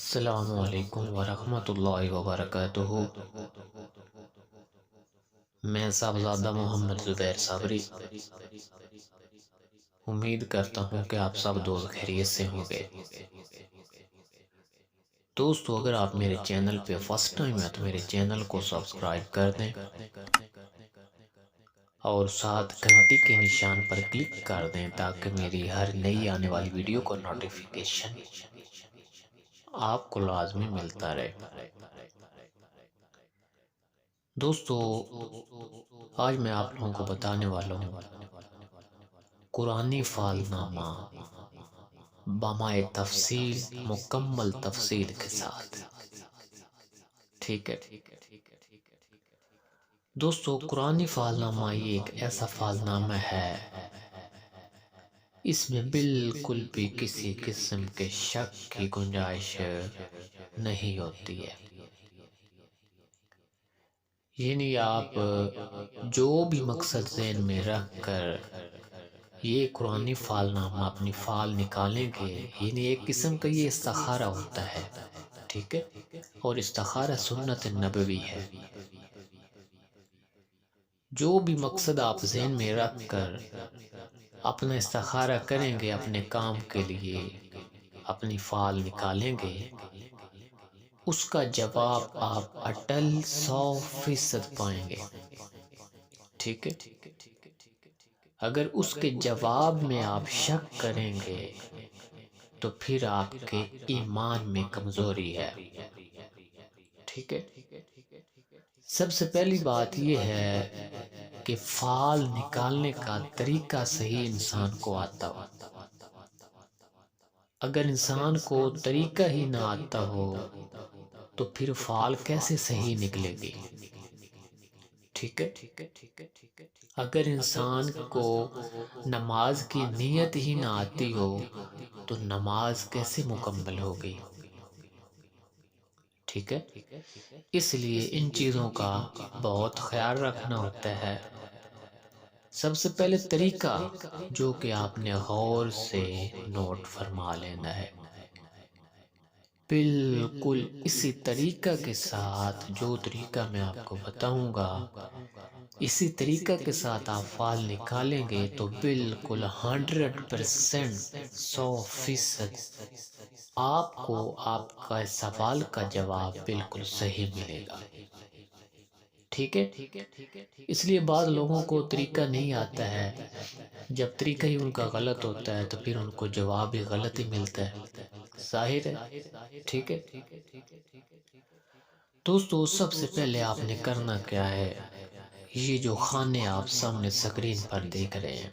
السلام علیکم ورحمۃ اللہ وبرکاتہ۔ میں صاحبزادہ محمد زبیر صابری امید کرتا ہوں کہ آپ سب دوست خیریت سے ہوں گے۔ دوستو، اگر آپ میرے چینل پہ فرسٹ ٹائم ہیں تو میرے چینل کو سبسکرائب کر دیں اور ساتھ گھنٹی کے نشان پر کلک کر دیں تاکہ میری ہر نئی آنے والی ویڈیو کو نوٹیفیکیشن آپ کو لازمی ملتا رہے۔ دوستو، آج میں آپ لوگوں کو بتانے والا ہوں قرآنی فال نامہ بمائے تفصیل، مکمل تفصیل کے ساتھ۔ ٹھیک ہے دوستو، قرآنی فال نامہ یہ ایک ایسا فال نامہ ہے، اس میں بالکل بھی کسی قسم کے شک کی گنجائش نہیں ہوتی ہے۔ یعنی آپ جو بھی مقصد ذہن میں رکھ کر یہ قرآنی فال نامہ اپنی فال نکالیں گے، یعنی ایک قسم کا یہ استخارہ ہوتا ہے، ٹھیک ہے، اور استخارہ سنت نبوی ہے۔ جو بھی مقصد آپ ذہن میں رکھ کر اپنا استخارہ کریں گے، اپنے کام کے لیے اپنی فال نکالیں گے، اس کا جواب آپ اٹل 100% پائیں گے۔ ٹھیک ہے، اگر اس کے جواب میں آپ شک کریں گے تو پھر آپ کے ایمان میں کمزوری ہے۔ ٹھیک ہے، سب سے پہلی بات یہ ہے کہ فال نکالنے کا طریقہ صحیح انسان کو آتا ہو۔ اگر انسان کو طریقہ ہی نہ آتا ہو تو پھر فال کیسے صحیح نکلے گی؟ ٹھیک ہے، اگر انسان کو نماز کی نیت ہی نہ آتی ہو تو نماز کیسے مکمل ہوگی؟ ٹھیک ہے، اس لیے ان چیزوں کا بہت خیال رکھنا ہوتا ہے۔ سب سے پہلے طریقہ جو کہ آپ نے غور سے نوٹ فرما لینا ہے، بالکل اسی طریقہ کے ساتھ جو طریقہ میں آپ کو بتاؤں گا، اسی طریقہ کے ساتھ آپ فال نکالیں گے تو بالکل 100%، 100% آپ کو آپ کا سوال کا جواب بالکل صحیح ملے گا۔ ٹھیک ہے، اس لیے بعض لوگوں کو طریقہ نہیں آتا ہے، جب طریقہ ہی ان کا غلط ہوتا ہے تو پھر ان کو جواب بھی غلط ہی ملتا ہے، ظاہر ہے۔ ٹھیک ہے دوستو، سب سے پہلے آپ نے کرنا کیا ہے، یہ جو خانے آپ سامنے سکرین پر دیکھ رہے ہیں،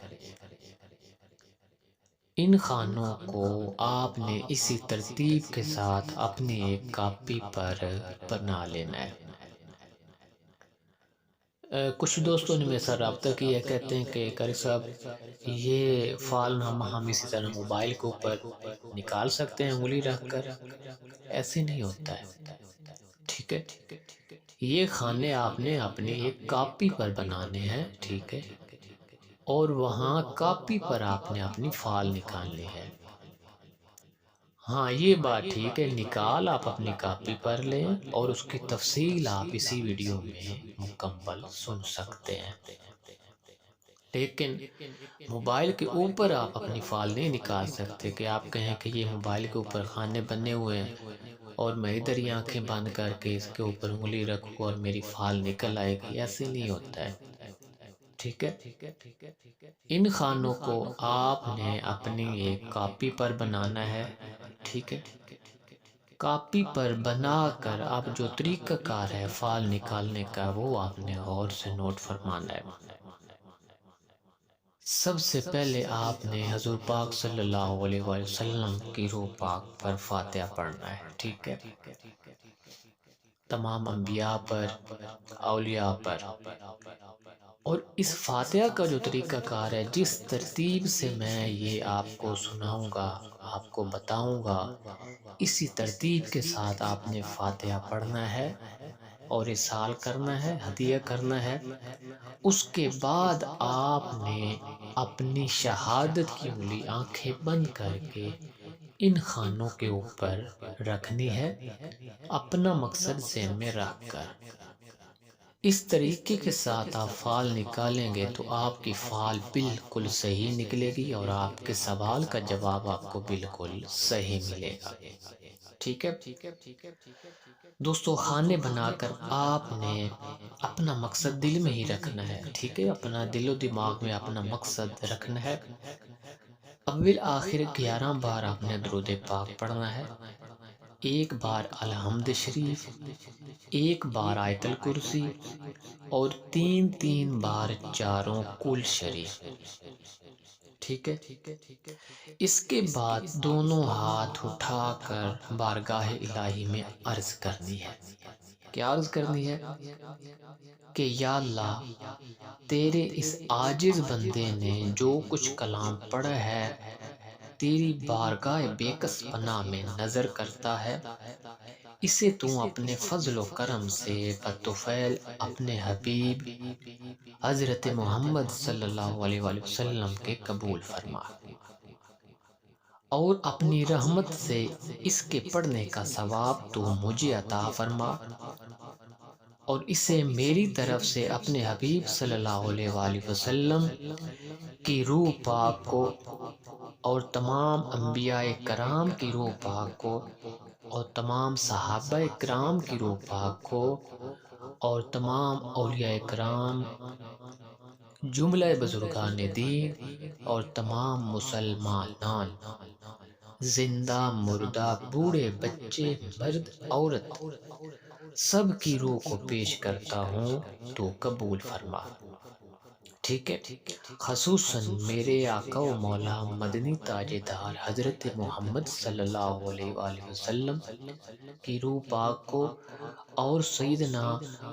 ان خانوں کو آپ نے اسی ترتیب کے ساتھ اپنی ایک کاپی پر بنا لینا ہے۔ کچھ دوستوں نے میرے ساتھ رابطہ کیا، کہتے ہیں کہ قاری صاحب یہ فال نامہ ہم اسی طرح موبائل کے اوپر نکال سکتے ہیں انگلی رکھ کر؟ ایسے نہیں ہوتا ہے۔ ٹھیک ہے، یہ خانے آپ نے اپنی ایک کاپی پر بنانے ہیں، ٹھیک ہے، اور وہاں کاپی پر آپ نے اپنی فال نکالنی ہے۔ ہاں، یہ بات ٹھیک ہے، نکال آپ اپنی کاپی پر لیں اور اس کی تفصیل آپ اسی ویڈیو میں مکمل سن سکتے ہیں، لیکن موبائل کے اوپر آپ اپنی فال نہیں نکال سکتے کہ آپ کہیں کہ یہ موبائل کے اوپر خانے بنے ہوئے ہیں اور میں ادھر ہی آنکھیں بند کر کے اس کے اوپر انگلی رکھوں اور میری فال نکل آئے گی، ایسے نہیں ہوتا ہے۔ ٹھیک ہے، ان خانوں کو آپ نے اپنی ایک کاپی پر بنانا ہے، ٹھیک ہے، کاپی پر بنا کر اب جو طریقہ کار ہے فال نکالنے کا وہ آپ نے غور سے نوٹ فرمانا ہے۔ سب سے پہلے آپ نے حضور پاک صلی اللہ علیہ وسلم کی روح پاک پر فاتحہ پڑھنا ہے، ٹھیک ہے، تمام انبیاء پر، اولیاء پر، اور اس فاتحہ کا جو طریقہ کار ہے، جس ترتیب سے میں یہ آپ کو سناؤں گا، آپ کو بتاؤں گا، اسی ترتیب کے ساتھ آپ نے فاتحہ پڑھنا ہے اور ارسال کرنا ہے، ہدیہ کرنا ہے۔ اس کے بعد آپ نے اپنی شہادت کی انگلی آنکھیں بند کر کے ان خانوں کے اوپر رکھنی ہے، اپنا مقصد ذہن میں رکھ کر۔ اس طریقے کے ساتھ آپ فعال نکالیں گے تو آپ کی فعال بالکل صحیح نکلے گی اور آپ کے سوال کا جواب آپ کو بالکل صحیح ملے گا۔ ٹھیک ہے دوستو، خانے بنا کر آپ نے اپنا مقصد دل میں ہی رکھنا ہے۔ ٹھیک ہے، اپنا دل و دماغ میں اپنا مقصد رکھنا ہے۔ اول آخر 11 بار آپ نے درود پاک پڑھنا ہے، ایک بار الحمد شریف، ایک بار آیت الکرسی اور 3 بار چاروں کل شریف۔ ٹھیک ہے، اس کے بعد دونوں ہاتھ اٹھا کر بارگاہ الہی میں عرض کرنی ہے۔ کیا عرض کرنی ہے؟ کہ یا اللہ، تیرے اس عاجز بندے نے جو کچھ کلام پڑھا ہے تیری بارگاہ بے کس پناہ میں نظر کرتا ہے، اسے تو اپنے فضل و کرم سے بطفیل اپنے حبیب حضرت محمد صلی اللہ علیہ وآلہ وسلم کے قبول فرما، اور اپنی رحمت سے اس کے پڑھنے کا ثواب تو مجھے عطا فرما، اور اسے میری طرف سے اپنے حبیب صلی اللہ علیہ وآلہ وسلم کی روح پاک کو اور تمام انبیاء کرام کی روح پاک کو اور تمام صحابہ کرام کی روح پاک کو اور تمام اولیاء کرام، جملہ بزرگان دین اور تمام مسلمانان، زندہ مردہ، بوڑھے بچے، مرد عورت، سب کی روح کو پیش کرتا ہوں تو قبول فرما۔ ٹھیک ہے، خصوصاً میرے آقا و مولا مدنی تاجدار حضرت محمد صلی اللہ علیہ وآلہ وسلم کی روح پاک کو اور سیدنا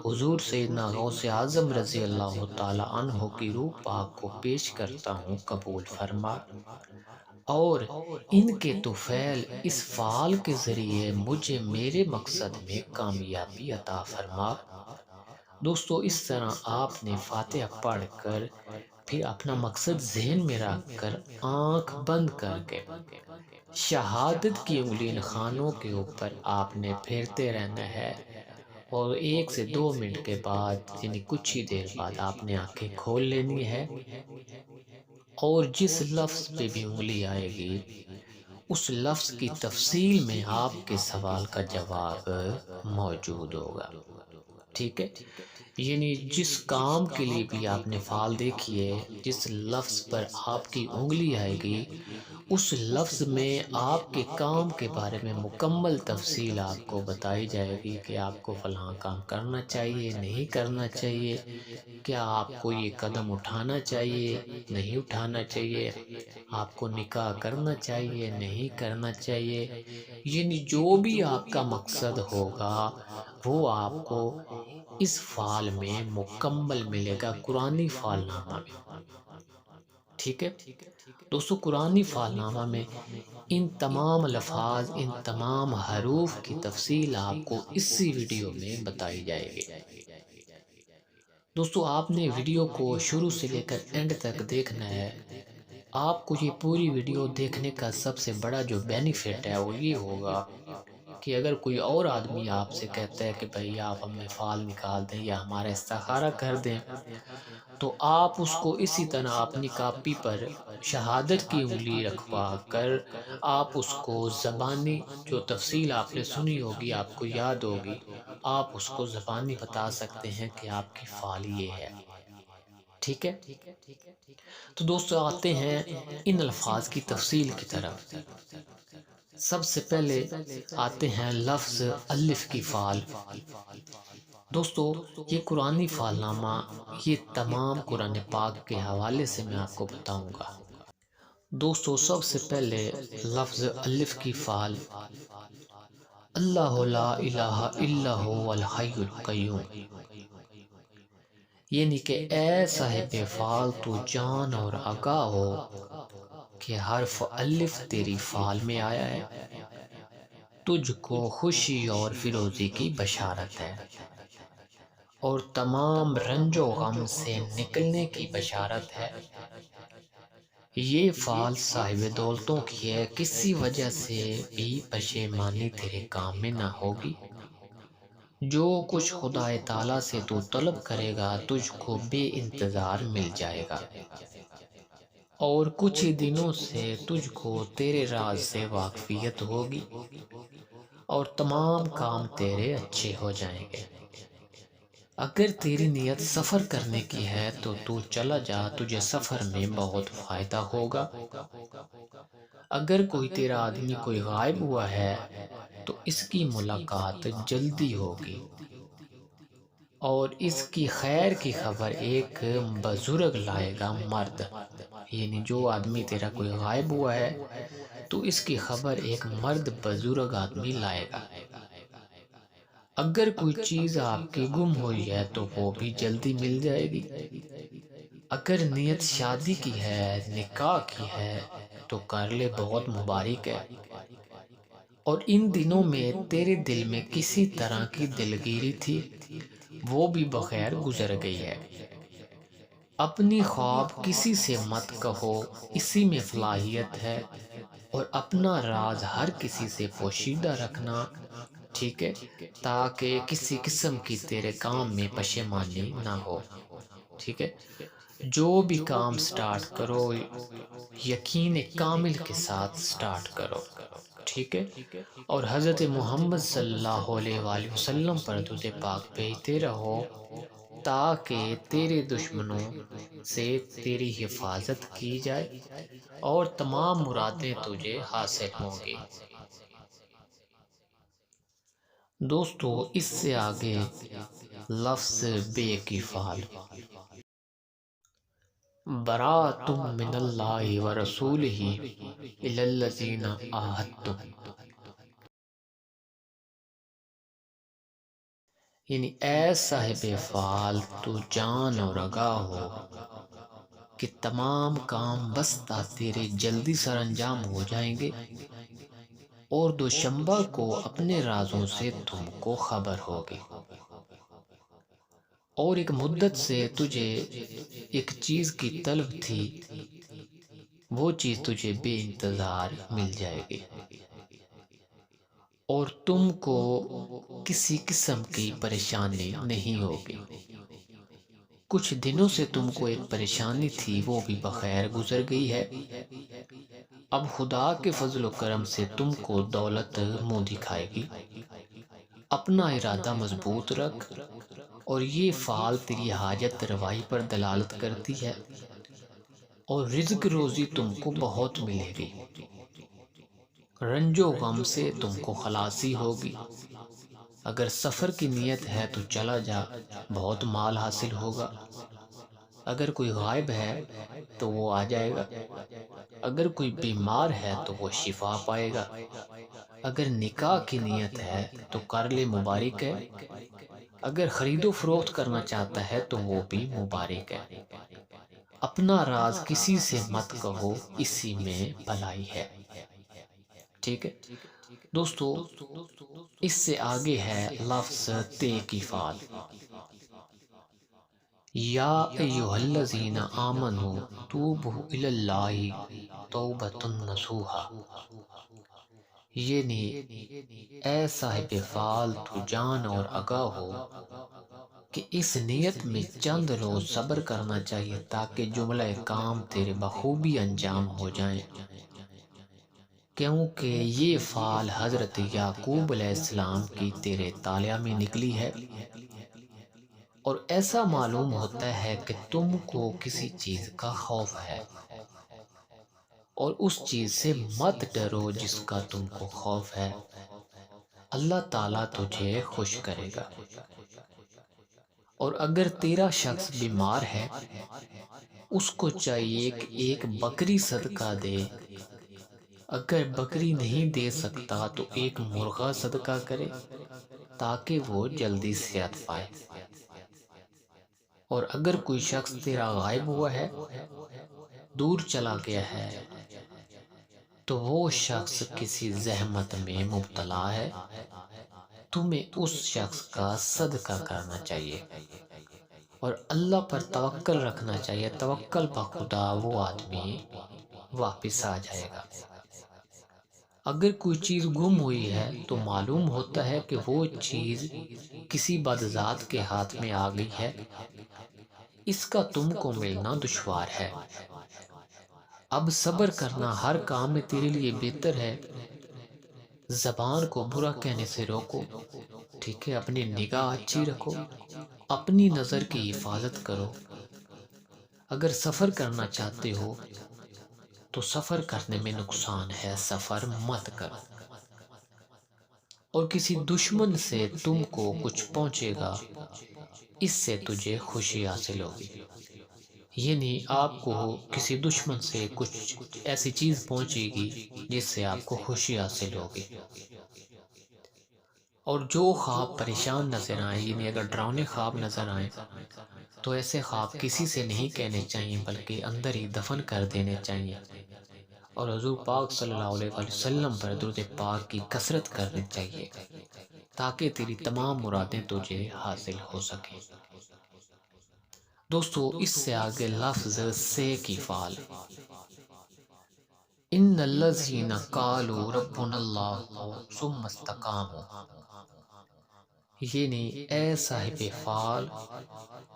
حضور سیدنا غوث اعظم رضی اللہ تعالی عنہ کی روح پاک کو پیش کرتا ہوں، قبول فرما، اور ان کے طفیل اس فعال کے ذریعے مجھے میرے مقصد میں کامیابی عطا فرما۔ دوستو، اس طرح آپ نے فاتحہ پڑھ کر پھر اپنا مقصد ذہن میں رکھ کر آنکھ بند کر کے شہادت کی انگلی ان خانوں کے اوپر آپ نے پھیرتے رہنا ہے، اور 1 سے 2 منٹ کے بعد یعنی کچھ ہی دیر بعد آپ نے آنکھیں کھول لینی ہے، اور جس لفظ پہ بھی انگلی آئے گی اس لفظ کی تفصیل میں آپ کے سوال کا جواب موجود ہوگا۔ ٹھیک ہے، یعنی جس کام کے لیے بھی آپ نے فعال دیکھیے، جس لفظ پر آپ کی انگلی آئے گی اس لفظ میں آپ کے کام کے بارے میں مکمل تفصیل آپ کو بتائی جائے گی کہ آپ کو فلاں کام کرنا چاہیے، نہیں کرنا چاہیے، کیا آپ کو یہ قدم اٹھانا چاہیے، نہیں اٹھانا چاہیے، آپ کو نکاح کرنا چاہیے، نہیں کرنا چاہیے، یعنی جو بھی آپ کا مقصد ہوگا وہ آپ کو اس فعال میں مکمل ملے گا، قرآنی فعال نامہ میں۔ ٹھیک ہے دوستو، قرآنی فعال نامہ میں ان تمام الفاظ، ان تمام حروف کی تفصیل آپ کو اسی ویڈیو میں بتائی جائے گی۔ دوستو، آپ نے ویڈیو کو شروع سے لے کر اینڈ تک دیکھنا ہے۔ آپ کو یہ پوری ویڈیو دیکھنے کا سب سے بڑا جو بینیفٹ ہے وہ یہ ہوگا کہ اگر کوئی اور آدمی آپ سے کہتا ہے کہ بھئی آپ ہمیں فعال نکال دیں یا ہمارا استخارہ کر دیں، تو آپ اس کو اسی طرح اپنی کاپی پر شہادت کی انگلی رکھوا کر آپ اس کو زبانی جو تفصیل آپ نے سنی ہوگی، آپ کو یاد ہوگی، آپ اس کو زبانی بتا سکتے ہیں کہ آپ کی فعال یہ ہے۔ ٹھیک ہے، تو دوستو آتے ہیں ان الفاظ کی تفصیل کی طرف۔ سب سے پہلے آتے ہیں لفظ الف کی فعال۔ دوستو، یہ قرآنی فعال نامہ یہ تمام قرآن پاک کے حوالے سے میں آپ کو بتاؤں گا۔ دوستو، سب سے پہلے لفظ الف کی فعال، اللہ لا الہ الا هو الحی القیوم، یعنی کہ اے صاحب فعال تو جان اور آگاہ ہو کہ حرف الف تیری فعال میں آیا ہے، تجھ کو خوشی اور فیروزی کی بشارت ہے اور تمام رنج و غم سے نکلنے کی بشارت ہے، یہ فعل صاحب دولتوں کی ہے، کسی وجہ سے بھی پشیمانی تیرے کام میں نہ ہوگی۔ جو کچھ خدا تعالیٰ سے تو طلب کرے گا تجھ کو بے انتظار مل جائے گا، اور کچھ ہی دنوں سے تجھ کو تیرے راز سے واقفیت ہوگی اور تمام کام تیرے اچھے ہو جائیں گے۔ اگر تیری نیت سفر کرنے کی ہے تو چلا جا، تجھے سفر میں بہت فائدہ ہوگا۔ اگر کوئی تیرا آدمی کوئی غائب ہوا ہے تو اس کی ملاقات جلدی ہوگی، اور اس کی خیر کی خبر ایک بزرگ لائے گا مرد، یعنی جو آدمی تیرا کوئی غائب ہوا ہے تو اس کی خبر ایک مرد بزرگ آدمی لائے گا۔ اگر کوئی چیز آپ کی گم ہوئی ہے تو وہ بھی جلدی مل جائے گی۔ اگر نیت شادی کی ہے، نکاح کی ہے تو کر لے، بہت مبارک ہے۔ اور ان دنوں میں تیرے دل میں کسی طرح کی دلگیری تھی، وہ بھی بخیر گزر گئی ہے۔ اپنی خواب کسی سے مت کہو، اسی میں فلاحیت ہے، اور اپنا راز ہر کسی سے پوشیدہ رکھنا، ٹھیک ہے، تاکہ کسی قسم کی تیرے کام میں پشیمانی نہ ہو، ٹھیک ہے۔ جو بھی کام سٹارٹ کرو یقین کامل کے ساتھ سٹارٹ کرو، ٹھیک ہے، اور حضرت محمد صلی اللہ علیہ وآلہ وسلم پر درود پاک بھیجتے رہو تاکہ تیرے دشمنوں سے تیری حفاظت کی جائے اور تمام مرادیں تجھے حاصل ہوں گی۔ دوستو، اس سے آگے لفظ بے کی فعل، براءۃ من اللہ ورسولہ الی الذین عاہدتم، یعنی اے صاحب فعال تو جان اور آگاہ ہو کہ تمام کام بستہ تیرے جلدی سر انجام ہو جائیں گے، اور دوشنبہ کو اپنے رازوں سے تم کو خبر ہوگی، اور ایک مدت سے تجھے ایک چیز کی طلب تھی، وہ چیز تجھے بے انتظار مل جائے گی، اور تم کو کسی قسم کی پریشانی نہیں ہوگی۔ کچھ دنوں سے تم کو ایک پریشانی تھی، وہ بھی بخیر گزر گئی ہے۔ اب خدا کے فضل و کرم سے تم کو دولت منہ دکھائے گی۔ اپنا ارادہ مضبوط رکھ، اور یہ فعل تیری حاجت روائی پر دلالت کرتی ہے، اور رزق روزی تم کو بہت ملے گی۔ رنج و غم سے تم کو خلاصی ہوگی۔ اگر سفر کی نیت ہے تو چلا جا، بہت مال حاصل ہوگا۔ اگر کوئی غائب ہے تو وہ آ جائے گا۔ اگر کوئی بیمار ہے تو وہ شفا پائے گا۔ اگر نکاح کی نیت ہے تو کر لے، مبارک ہے۔ اگر خرید و فروخت کرنا چاہتا ہے تو وہ بھی مبارک ہے۔ اپنا راز کسی سے مت کہو، اسی میں بھلائی ہے، ٹھیک ہے دوستو۔ اس سے آگے ہے لفظ تے کی فعل، یا ایھا الذین آمنوا توبوا الی اللہ توبۃ نصوحا، یعنی اے صاحب فعال تو جان اور آگاہ ہو کہ اس نیت میں چند روز صبر کرنا چاہیے تاکہ جملہ کام تیرے بخوبی انجام ہو جائیں، کیونکہ یہ فعل حضرت یعقوب علیہ السلام کی تیرے طالع میں نکلی ہے، اور ایسا معلوم ہوتا ہے کہ تم کو کسی چیز کا خوف ہے، اور اس چیز سے مت ڈرو جس کا تم کو خوف ہے، اللہ تعالیٰ تجھے خوش کرے گا۔ اور اگر تیرا شخص بیمار ہے، اس کو چاہیے کہ ایک بکری صدقہ دے، اگر بکری نہیں دے سکتا تو ایک مرغہ صدقہ کرے تاکہ وہ جلدی صحت پائے۔ اور اگر کوئی شخص تیرا غائب ہوا ہے، دور چلا گیا ہے، تو وہ شخص کسی زحمت میں مبتلا ہے، تمہیں اس شخص کا صدقہ کرنا چاہیے، اور اللہ پر توکل رکھنا چاہیے۔ توکل بخدا وہ آدمی واپس آ جائے گا۔ اگر کوئی چیز گم ہوئی ہے تو معلوم ہوتا ہے کہ وہ چیز کسی بدذات کے ہاتھ میں آ گئی ہے، اس کا تم کو ملنا دشوار ہے۔ اب صبر کرنا ہر کام میں تیرے لیے بہتر ہے۔ زبان کو برا کہنے سے روکو، ٹھیک ہے؟ اپنی نگاہ اچھی رکھو، اپنی نظر کی حفاظت کرو۔ اگر سفر کرنا چاہتے ہو تو سفر کرنے میں نقصان ہے، سفر مت کرو۔ اور کسی دشمن سے تم کو کچھ پہنچے گا، اس سے تجھے خوشی حاصل ہوگی۔ یعنی آپ کو کسی دشمن سے کچھ ایسی چیز پہنچے گی جس سے آپ کو خوشی حاصل ہوگی۔ اور جو خواب پریشان نظر آئیں، یعنی اگر ڈراؤنے خواب نظر آئیں تو ایسے خواب کسی سے نہیں کہنے چاہیے بلکہ اندر ہی دفن کر دینے چاہیے، اور حضور پاک صلی اللہ علیہ وآلہ وسلم پر درود پاک کی کثرت کرنی چاہیے تاکہ تیری تمام مرادیں تجھے حاصل ہو سکیں۔ دوستو اس سے آگے لفظ سے کی فعل، ان الذین قالوا ربنا اللہ ثم استقاموا، یعنی اے صاحب فعل،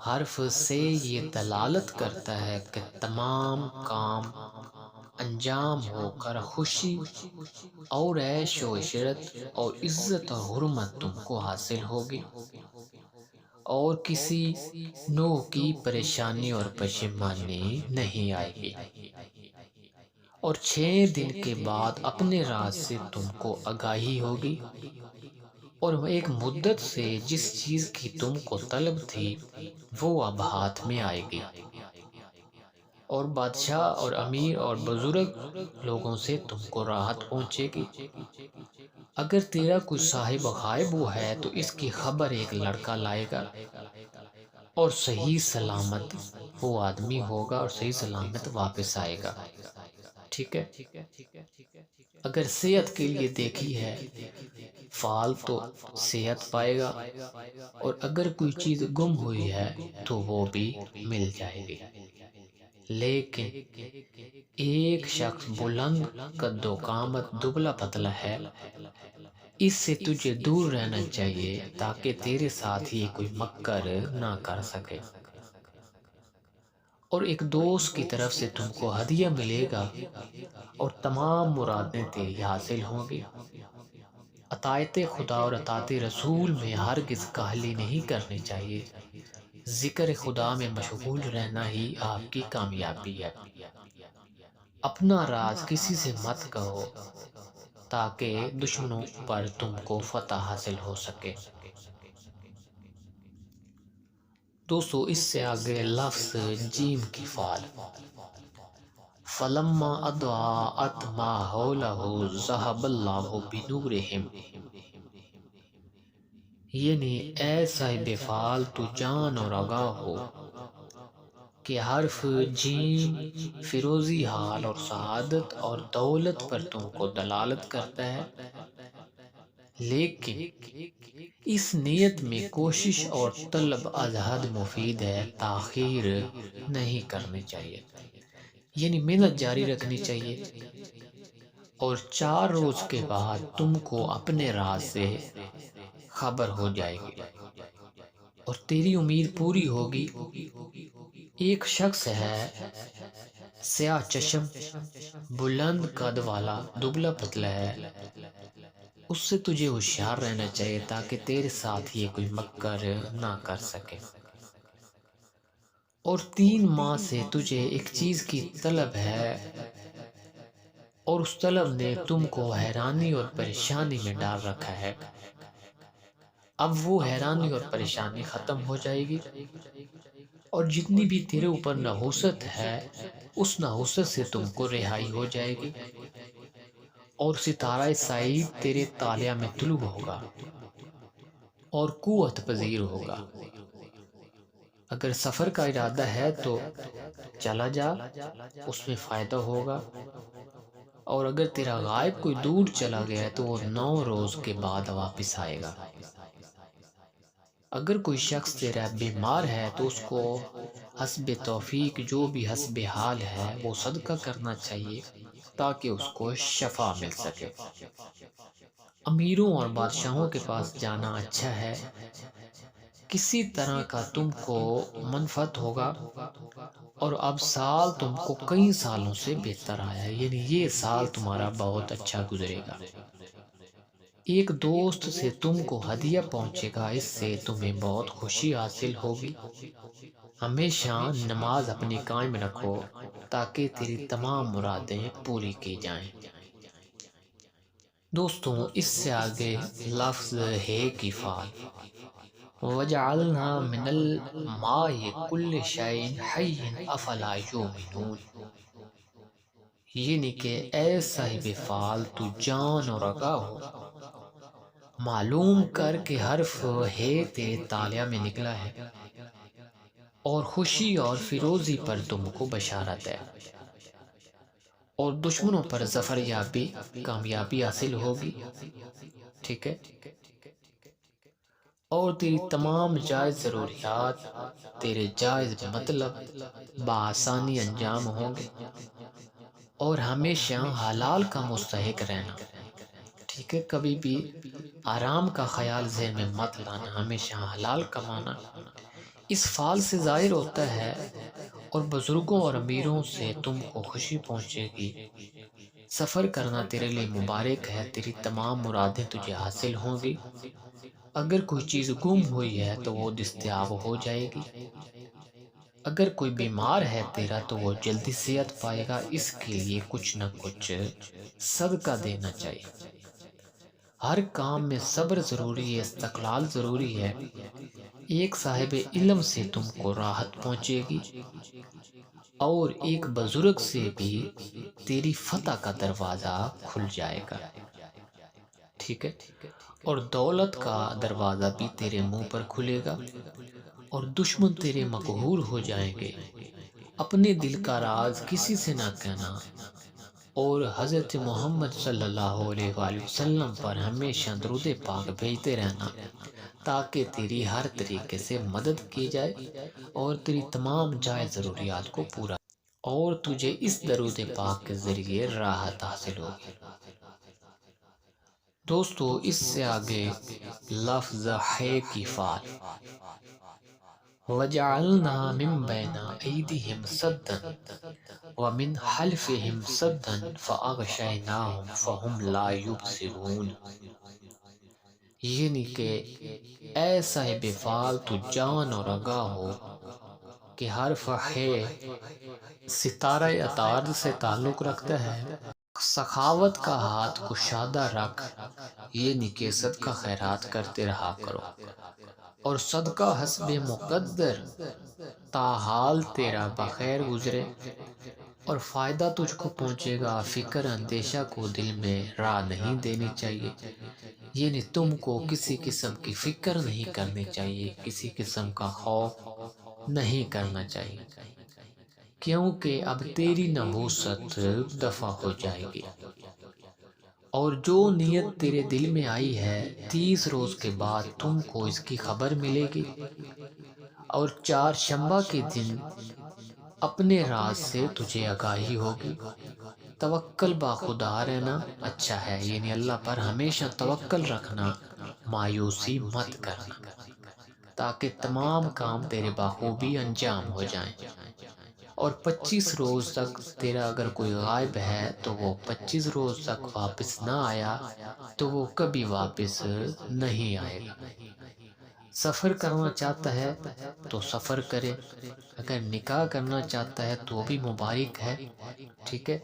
حرف سے یہ دلالت کرتا ہے کہ تمام کام انجام ہو کر خوشی اور عیش و عشرت اور عزت اور حرمت تم کو حاصل ہوگی، اور کسی نوع کی پریشانی اور پشیمانی نہیں آئے گی، اور 6 دن کے بعد اپنے راز سے تم کو آگاہی ہوگی، اور ایک مدت سے جس چیز کی تم کو طلب تھی وہ اب ہاتھ میں آئے گی، اور بادشاہ اور امیر اور بزرگ لوگوں سے تم کو راحت پہنچے گی۔ اگر تیرا کوئی صاحب غائب ہے تو اس کی خبر ایک لڑکا لائے گا، اور صحیح سلامت وہ آدمی ہوگا اور صحیح سلامت واپس آئے گا، ٹھیک ہے؟ اگر صحت کے لیے دیکھی ہے فعال تو صحت پائے گا، اور اگر کوئی چیز گم ہوئی ہے تو وہ بھی مل جائے گی۔ لیکن ایک شخص بلند قد و قامت دبلا پتلا ہے، اس سے تجھے دور رہنا چاہیے تاکہ تیرے ساتھ یہ کوئی مکر نہ کر سکے، اور ایک دوست کی طرف سے تم کو ہدیہ ملے گا اور تمام مرادیں تیری حاصل ہوں گی۔ اطاعت خدا اور اطاعت رسول میں ہرگز کاہلی نہیں کرنی چاہیے، ذکر خدا میں مشغول رہنا ہی آپ کی کامیابی ہے۔ اپنا راز کسی سے مت کہو تاکہ دشمنوں پر تم کو فتح حاصل ہو سکے۔ دوستو اس سے آگے لفظ جیم کی فعل، فَلَمَّا أَضَاءَتْ مَا حَوْلَهُ ذَهَبَ اللَّهُ بِنُورِهِمْ، یعنی اے صاحب فعل تو جان اور آگاہ ہو کہ حرف جیم فیروزی حال اور سعادت اور دولت پر تم کو دلالت کرتا ہے، لیکن اس نیت میں کوشش اور طلب از حد مفید ہے، تاخیر نہیں کرنی چاہیے، یعنی محنت جاری رکھنی چاہیے، اور 4 روز کے بعد تم کو اپنے راز سے خبر ہو جائے گی اور تیری امید پوری ہوگی۔ ایک شخص ہے سیاہ چشم، بلند قد والا، دبلا پتلا ہے، اس سے تجھے ہوشیار رہنا چاہیے تاکہ تیرے ساتھ یہ کوئی مکر نہ کر سکے، اور 3 ماہ سے تجھے ایک چیز کی طلب ہے اور اس طلب نے تم کو حیرانی اور پریشانی میں ڈال رکھا ہے، اب وہ حیرانی اور پریشانی ختم ہو جائے گی، اور جتنی بھی تیرے اوپر نحوست ہے اس نحوست سے تم کو رہائی ہو جائے گی، اور ستارہ سعید تیرے طالع میں طلوع ہوگا اور قوت پذیر ہوگا۔ اگر سفر کا ارادہ ہے تو چلا جا، اس میں فائدہ ہوگا، اور اگر تیرا غائب کوئی دور چلا گیا ہے تو وہ 9 روز کے بعد واپس آئے گا۔ اگر کوئی شخص تیرا بیمار ہے تو اس کو حسب توفیق جو بھی حسب حال ہے وہ صدقہ کرنا چاہیے تاکہ اس کو شفا مل سکے۔ امیروں اور بادشاہوں کے پاس جانا اچھا ہے، کسی طرح کا تم کو منفعت ہوگا، اور اب سال تم کو کئی سالوں سے بہتر آیا ہے، یعنی یہ سال تمہارا بہت اچھا گزرے گا۔ ایک دوست سے تم کو ہدیہ پہنچے گا، اس سے تمہیں بہت خوشی حاصل ہوگی۔ ہمیشہ نماز اپنی قائم رکھو تاکہ تیری تمام مرادیں پوری کی جائیں۔ دوستوں، اس سے آگے لفظ ہے کی فعل، وَجَعَلْنَا مِنَ الْمَاءِ كُلِّ شَيْءٍ حَيٍّ أَفَلَا يُؤْمِنُونَ، یعنی کہ اے صاحب فعل تو جان اور آگاہ ہو، معلوم کر کہ حرف ہے تیرے تالیہ میں نکلا ہے، اور خوشی اور فیروزی پر تم کو بشارت ہے، اور دشمنوں پر ظفر یابی کامیابی حاصل ہوگی، ٹھیک ہے، اور تیری تمام جائز ضروریات، تیرے جائز مطلب بآسانی انجام ہوں گے، اور ہمیشہ حلال کا مستحق رہنا، ٹھیک ہے، کبھی بھی آرام کا خیال ذہن میں مت لانا، ہمیشہ حلال کمانا۔ اس فعل سے ظاہر ہوتا ہے اور بزرگوں اور امیروں سے تم کو خوشی پہنچے گی، سفر کرنا تیرے لیے مبارک ہے، تیری تمام مرادیں تجھے حاصل ہوں گی، اگر کوئی چیز گم ہوئی ہے تو وہ دستیاب ہو جائے گی، اگر کوئی بیمار ہے تیرا تو وہ جلدی صحت پائے گا، اس کے لیے کچھ نہ کچھ صدقہ دینا چاہیے۔ ہر کام میں صبر ضروری ہے، استقلال ضروری ہے۔ ایک صاحب علم سے تم کو راحت پہنچے گی، اور ایک بزرگ سے بھی تیری فتح کا دروازہ کھل جائے گا، ٹھیک ہے، اور دولت کا دروازہ بھی تیرے منہ پر کھلے گا، اور دشمن تیرے مقہور ہو جائیں گے۔ اپنے دل کا راز کسی سے نہ کہنا، اور حضرت محمد صلی اللہ علیہ وآلہ وسلم پر ہمیشہ درود پاک بھیجتے رہنا تاکہ تیری ہر طریقے سے مدد کی جائے اور تیری تمام جائز ضروریات کو پورا، اور تجھے اس درود پاک کے ذریعے راحت حاصل ہوگی۔ دوستو، اس سے آگے لفظ ہے کی فعل، وَجَعَلْنَا مِن بَيْنَ أَيْدِيهِمْ سَدًّا وَمِنْ خَلْفِهِمْ سَدًّا فَأَغْشَيْنَاهُمْ فَهُمْ لَا يُبْصِرُونَ، یعنی کہ اے صاحب فعل تو جان اور آگاہ ہو کہ حرف ہے ستارہ اطار سے تعلق رکھتا ہے، سخاوت کا ہاتھ کشادہ رکھ، یعنی کہ صدقہ خیرات کرتے رہا کرو، اور صدقہ حسب مقدر تاحال تیرا بخیر گزرے، اور فائدہ تجھ کو پہنچے گا، فکر اندیشہ کو دل میں راہ نہیں دینی چاہیے، یعنی تم کو کسی قسم کی فکر نہیں کرنی چاہیے، کسی قسم کا خوف نہیں کرنا چاہیے، کیونکہ اب تیری نحوست دفع ہو جائے گی، اور جو نیت تیرے دل میں آئی ہے 30 روز کے بعد تم کو اس کی خبر ملے گی، اور 4 شنبہ کے دن اپنے راز سے تجھے آگاہی ہوگی۔ توکل با خدا رہنا اچھا ہے، یعنی اللہ پر ہمیشہ توکل رکھنا، مایوسی مت کرنا، تاکہ تمام کام تیرے بخوبی انجام ہو جائیں، اور 25 روز تک تیرا اگر کوئی غائب ہے تو وہ 25 روز تک واپس نہ آیا تو وہ کبھی واپس نہیں آئے گا۔ سفر کرنا چاہتا ہے تو سفر کرے، اگر نکاح کرنا چاہتا ہے تو بھی مبارک ہے، ٹھیک ہے،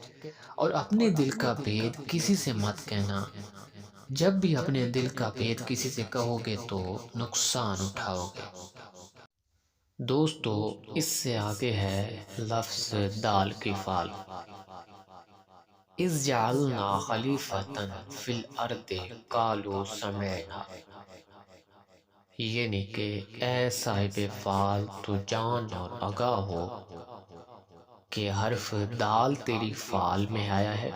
اور اپنے دل کا بھید کسی سے مت کہنا، جب بھی اپنے دل کا بھید کسی سے کہو گے تو نقصان اٹھاؤ گے۔ دوستو، اس سے آگے ہے لفظ دال کی فعل، اذ جعلنا خلیفۃ فی الارض قالوا سمعنا، یعنی کہ اے صاحب فعل تو جان اور آگاہ ہو کہ حرف دال تیری فعل میں آیا ہے،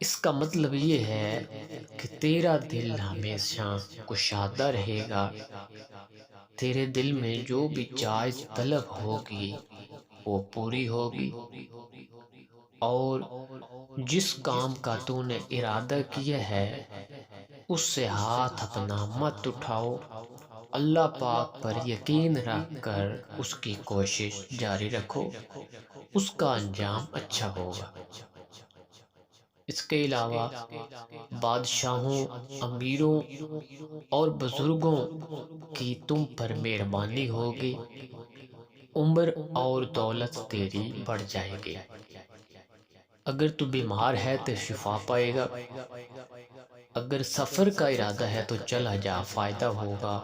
اس کا مطلب یہ ہے کہ تیرا دل ہمیشہ کشادہ رہے گا، تیرے دل میں جو بھی جائز طلب ہوگی وہ پوری ہوگی، اور جس کام کا تو نے ارادہ کیا ہے اس سے ہاتھ اپنا مت اٹھاؤ، اللہ پاک پر یقین رکھ کر اس کی کوشش جاری رکھو، اس کا انجام اچھا ہوگا۔ اس کے علاوہ بادشاہوں، امیروں اور بزرگوں کی تم پر مہربانی ہوگی، عمر اور دولت تیری بڑھ جائے گی۔ اگر تو بیمار ہے تو شفا پائے گا، اگر سفر کا ارادہ ہے تو چلا جا، فائدہ ہوگا،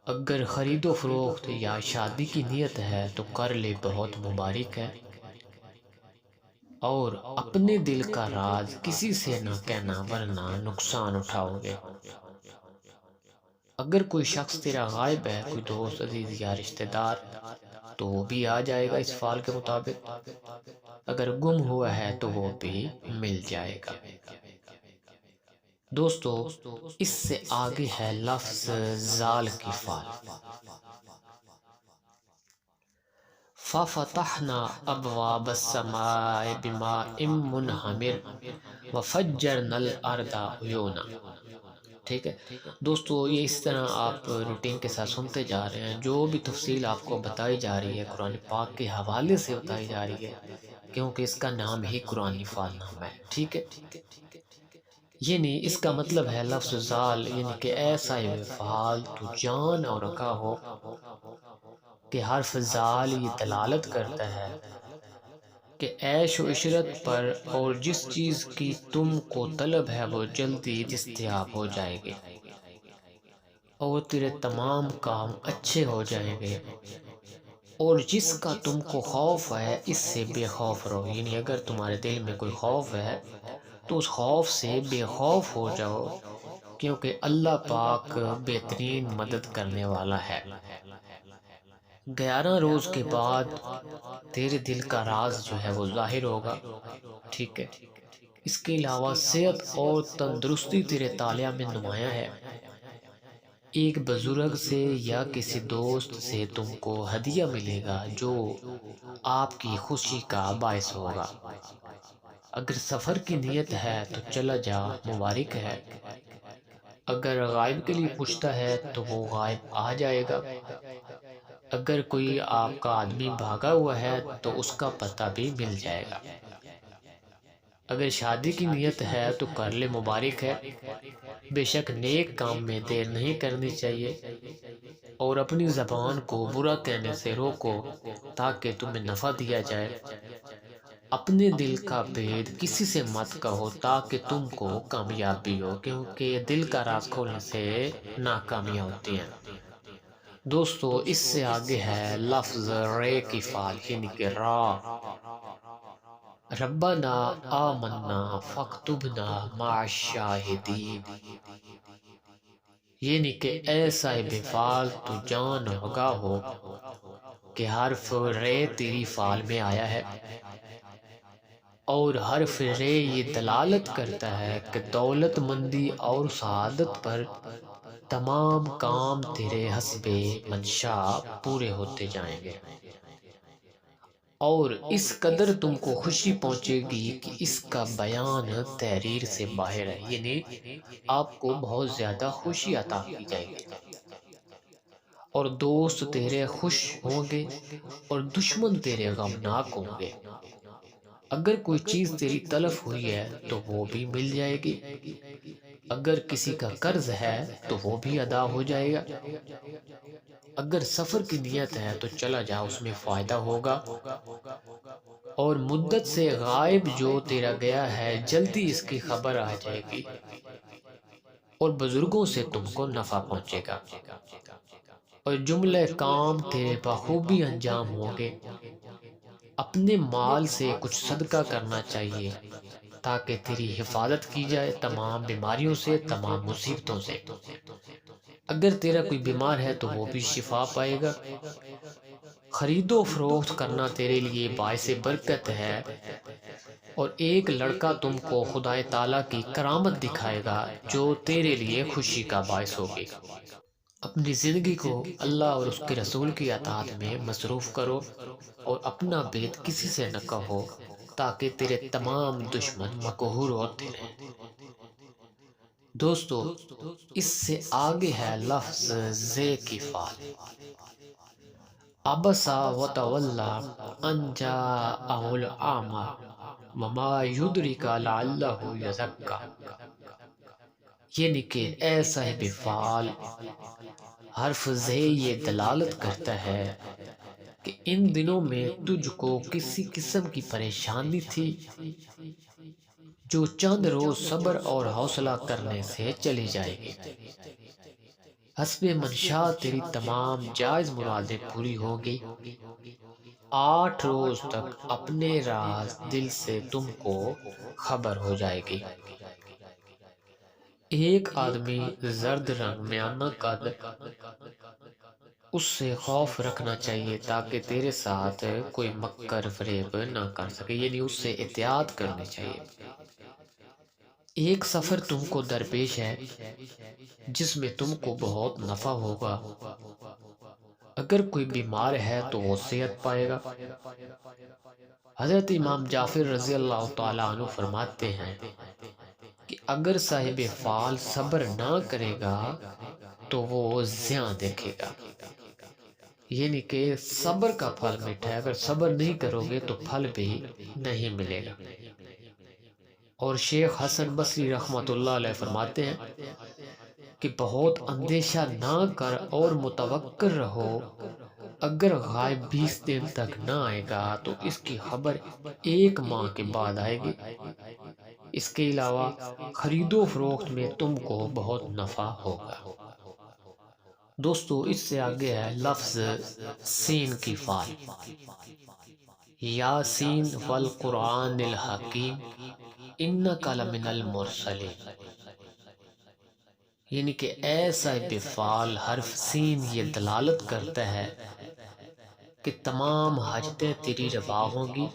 اگر خرید و فروخت یا شادی کی نیت ہے تو کر لے، بہت مبارک ہے، اور اپنے دل کا راز کسی سے نہ کہنا ورنہ نقصان اٹھاؤ گے۔ اگر کوئی شخص تیرا غائب ہے، کوئی دوست، عزیز یا رشتہ دار، تو وہ بھی آ جائے گا اس فعل کے مطابق، اگر گم ہوا ہے تو وہ بھی مل جائے گا۔ دوستو، اس سے آگے ہے لفظ زال کی فعل۔ فَفَتَحْنَا أَبْوَابَ السَّمَاءِ بِمَاءٍ مُنْهَمِرٍ وَفَجَّرْنَا الْأَرْضَ عُيُونًا۔ ٹھیک ہے دوستو، یہ اس طرح آپ روٹین کے ساتھ سنتے جا رہے ہیں، جو بھی تفصیل آپ کو بتائی جا رہی ہے قرآن پاک کے حوالے سے بتائی جا رہی ہے، کیونکہ اس کا نام ہی قرآن فعل نام ہے۔ ٹھیک ہے، یعنی اس کا مطلب ہے لفظ زال، یعنی کہ ایسا فعال تو جان اور رکھا ہو، کہ حرف زال یہ دلالت کرتا ہے کہ عیش و عشرت پر، اور جس چیز کی تم کو طلب ہے وہ جلدی دستیاب ہو جائے گی، اور تیرے تمام کام اچھے ہو جائیں گے، اور جس کا تم کو خوف ہے اس سے بے خوف رہو، یعنی اگر تمہارے دل میں کوئی خوف ہے تو اس خوف سے بے خوف ہو جاؤ، کیونکہ اللہ پاک بہترین مدد کرنے والا ہے۔ 11 روز کے بعد تیرے دل کا راز جو ہے وہ ظاہر ہوگا۔ ٹھیک ہے، اس کے علاوہ صحت اور تندرستی تیرے طالعہ میں نمایاں ہے۔ ایک بزرگ سے یا کسی دوست سے تم کو ہدیہ ملے گا جو آپ کی خوشی کا باعث ہوگا۔ اگر سفر کی نیت ہے تو چلا جا، مبارک ہے، اگر غائب کے لیے پوچھتا ہے تو وہ غائب آ جائے گا، اگر کوئی آپ کا آدمی بھاگا ہوا ہے تو اس کا پتہ بھی مل جائے گا، اگر شادی کی نیت ہے تو کر لے، مبارک ہے، بے شک نیک کام میں دیر نہیں کرنی چاہیے، اور اپنی زبان کو برا کہنے سے روکو تاکہ تمہیں نفع دیا جائے، اپنے دل کا بید کسی سے مت کہو تاکہ تم کو کامیابی ہو، کیونکہ دل کا راز کھولنے سے ناکامیاں ہوتی ہیں۔ دوستو، اس سے آگے ہے لفظ رے کی فعل، یعنی کہ را۔ ربنا آمنا فاکتبنا مع الشاہدین، یعنی کہ اے صاحب فعل تو جان اور آگاہ ہو کہ حرف رے تیری فعل میں آیا ہے، اور حرف رے یہ دلالت کرتا ہے کہ دولت مندی اور سعادت پر تمام کام تیرے حسب منشا پورے ہوتے جائیں گے، اور اس قدر تم کو خوشی پہنچے گی کہ اس کا بیان تحریر سے باہر ہے، یعنی آپ کو بہت زیادہ خوشی عطا کی جائے گی، اور دوست تیرے خوش ہوں گے اور دشمن تیرے غمناک ہوں گے، اگر کوئی چیز تیری تلف ہوئی ہے تو وہ بھی مل جائے گی، اگر کسی کا قرض ہے تو وہ بھی ادا ہو جائے گا، اگر سفر کی نیت ہے تو چلا جا، اس میں فائدہ ہوگا، اور مدت سے غائب جو تیرا گیا ہے جلدی اس کی خبر آ جائے گی، اور بزرگوں سے تم کو نفع پہنچے گا، اور جملہ کام تیرے بخوبی انجام ہوں گے۔ اپنے مال سے کچھ صدقہ کرنا چاہیے تاکہ تیری حفاظت کی جائے تمام بیماریوں سے، تمام مصیبتوں سے، اگر تیرا کوئی بیمار ہے تو وہ بھی شفا پائے گا، خرید و فروخت کرنا تیرے لیے باعث برکت ہے، اور ایک لڑکا تم کو خدا تعالیٰ کی کرامت دکھائے گا جو تیرے لیے خوشی کا باعث ہوگی۔ اپنی زندگی کو اللہ اور اس کے رسول کی اطاعت میں مصروف کرو اور اپنا بید کسی سے نہ کہو تاکہ تیرے تمام دشمن مقہور ہوتے رہیں۔ دوستو، اس سے آگے ہے لفظ زے کی فعل۔ ابسا وتولا ان جاءہ الاعمی وما یدرک لعلہ یزکا، یعنی کہ اے صاحب فعال، حرف زے یہ دلالت کرتا ہے کہ ان دنوں میں تجھ کو کسی قسم کی پریشانی تھی جو چند روز صبر اور حوصلہ کرنے سے چلی جائے گی۔ حسب منشاء تیری تمام جائز مرادیں پوری ہوگی۔ 8 روز تک اپنے راز دل سے تم کو خبر ہو جائے گی۔ ایک آدمی زرد رنگ میانہ قد، اس سے خوف رکھنا چاہیے تاکہ تیرے ساتھ کوئی مکر فریب نہ کر سکے، یعنی اس سے احتیاط کرنی چاہیے۔ ایک سفر تم کو درپیش ہے جس میں تم کو بہت نفع ہوگا۔ اگر کوئی بیمار ہے تو وہ صحت پائے گا۔ حضرت امام جعفر رضی اللہ تعالیٰ عنہ فرماتے ہیں کہ اگر صاحب فعال صبر نہ کرے گا تو وہ زیاں دیکھے گا، یعنی کہ صبر کا پھل میٹھا ہے، اگر صبر نہیں کرو گے تو پھل بھی نہیں ملے گا۔ اور شیخ حسن بصری رحمۃ اللہ علیہ فرماتے ہیں کہ بہت اندیشہ نہ کر اور متوکل رہو، اگر غائب 20 دن تک نہ آئے گا تو اس کی خبر 1 ماہ کے بعد آئے گی۔ اس کے علاوہ خرید و فروخت میں تم کو بہت نفع ہوگا۔ دوستو، اس سے آگے ہے لفظ سین کی فعل۔ یاسین والقرآن الحکیم انک لمن المرسلین، یعنی کہ اے صاحب فعال، حرف سین یہ دلالت کرتا ہے کہ تمام حاجتیں تیری روا ہوں گی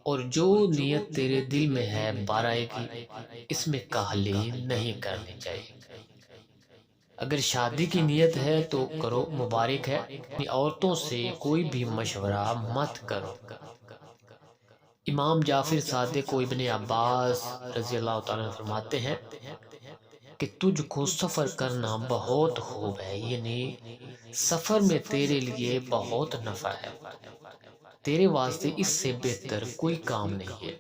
اور جو نیت تیرے دل میں ہے بار آئے گی، اس میں کاہلی نہیں کرنی چاہیے۔ اگر شادی کی نیت ہے تو کرو، مبارک ہے۔ اپنی عورتوں سے کوئی بھی مشورہ مت کرو۔ امام جعفر صادق و ابن عباس رضی اللہ تعالیٰ عنہ فرماتے ہیں کہ تجھ کو سفر کرنا بہت خوب ہے، یعنی سفر میں تیرے لیے بہت نفع ہے، تیرے واسطے اس سے بہتر کوئی کام نہیں ہے،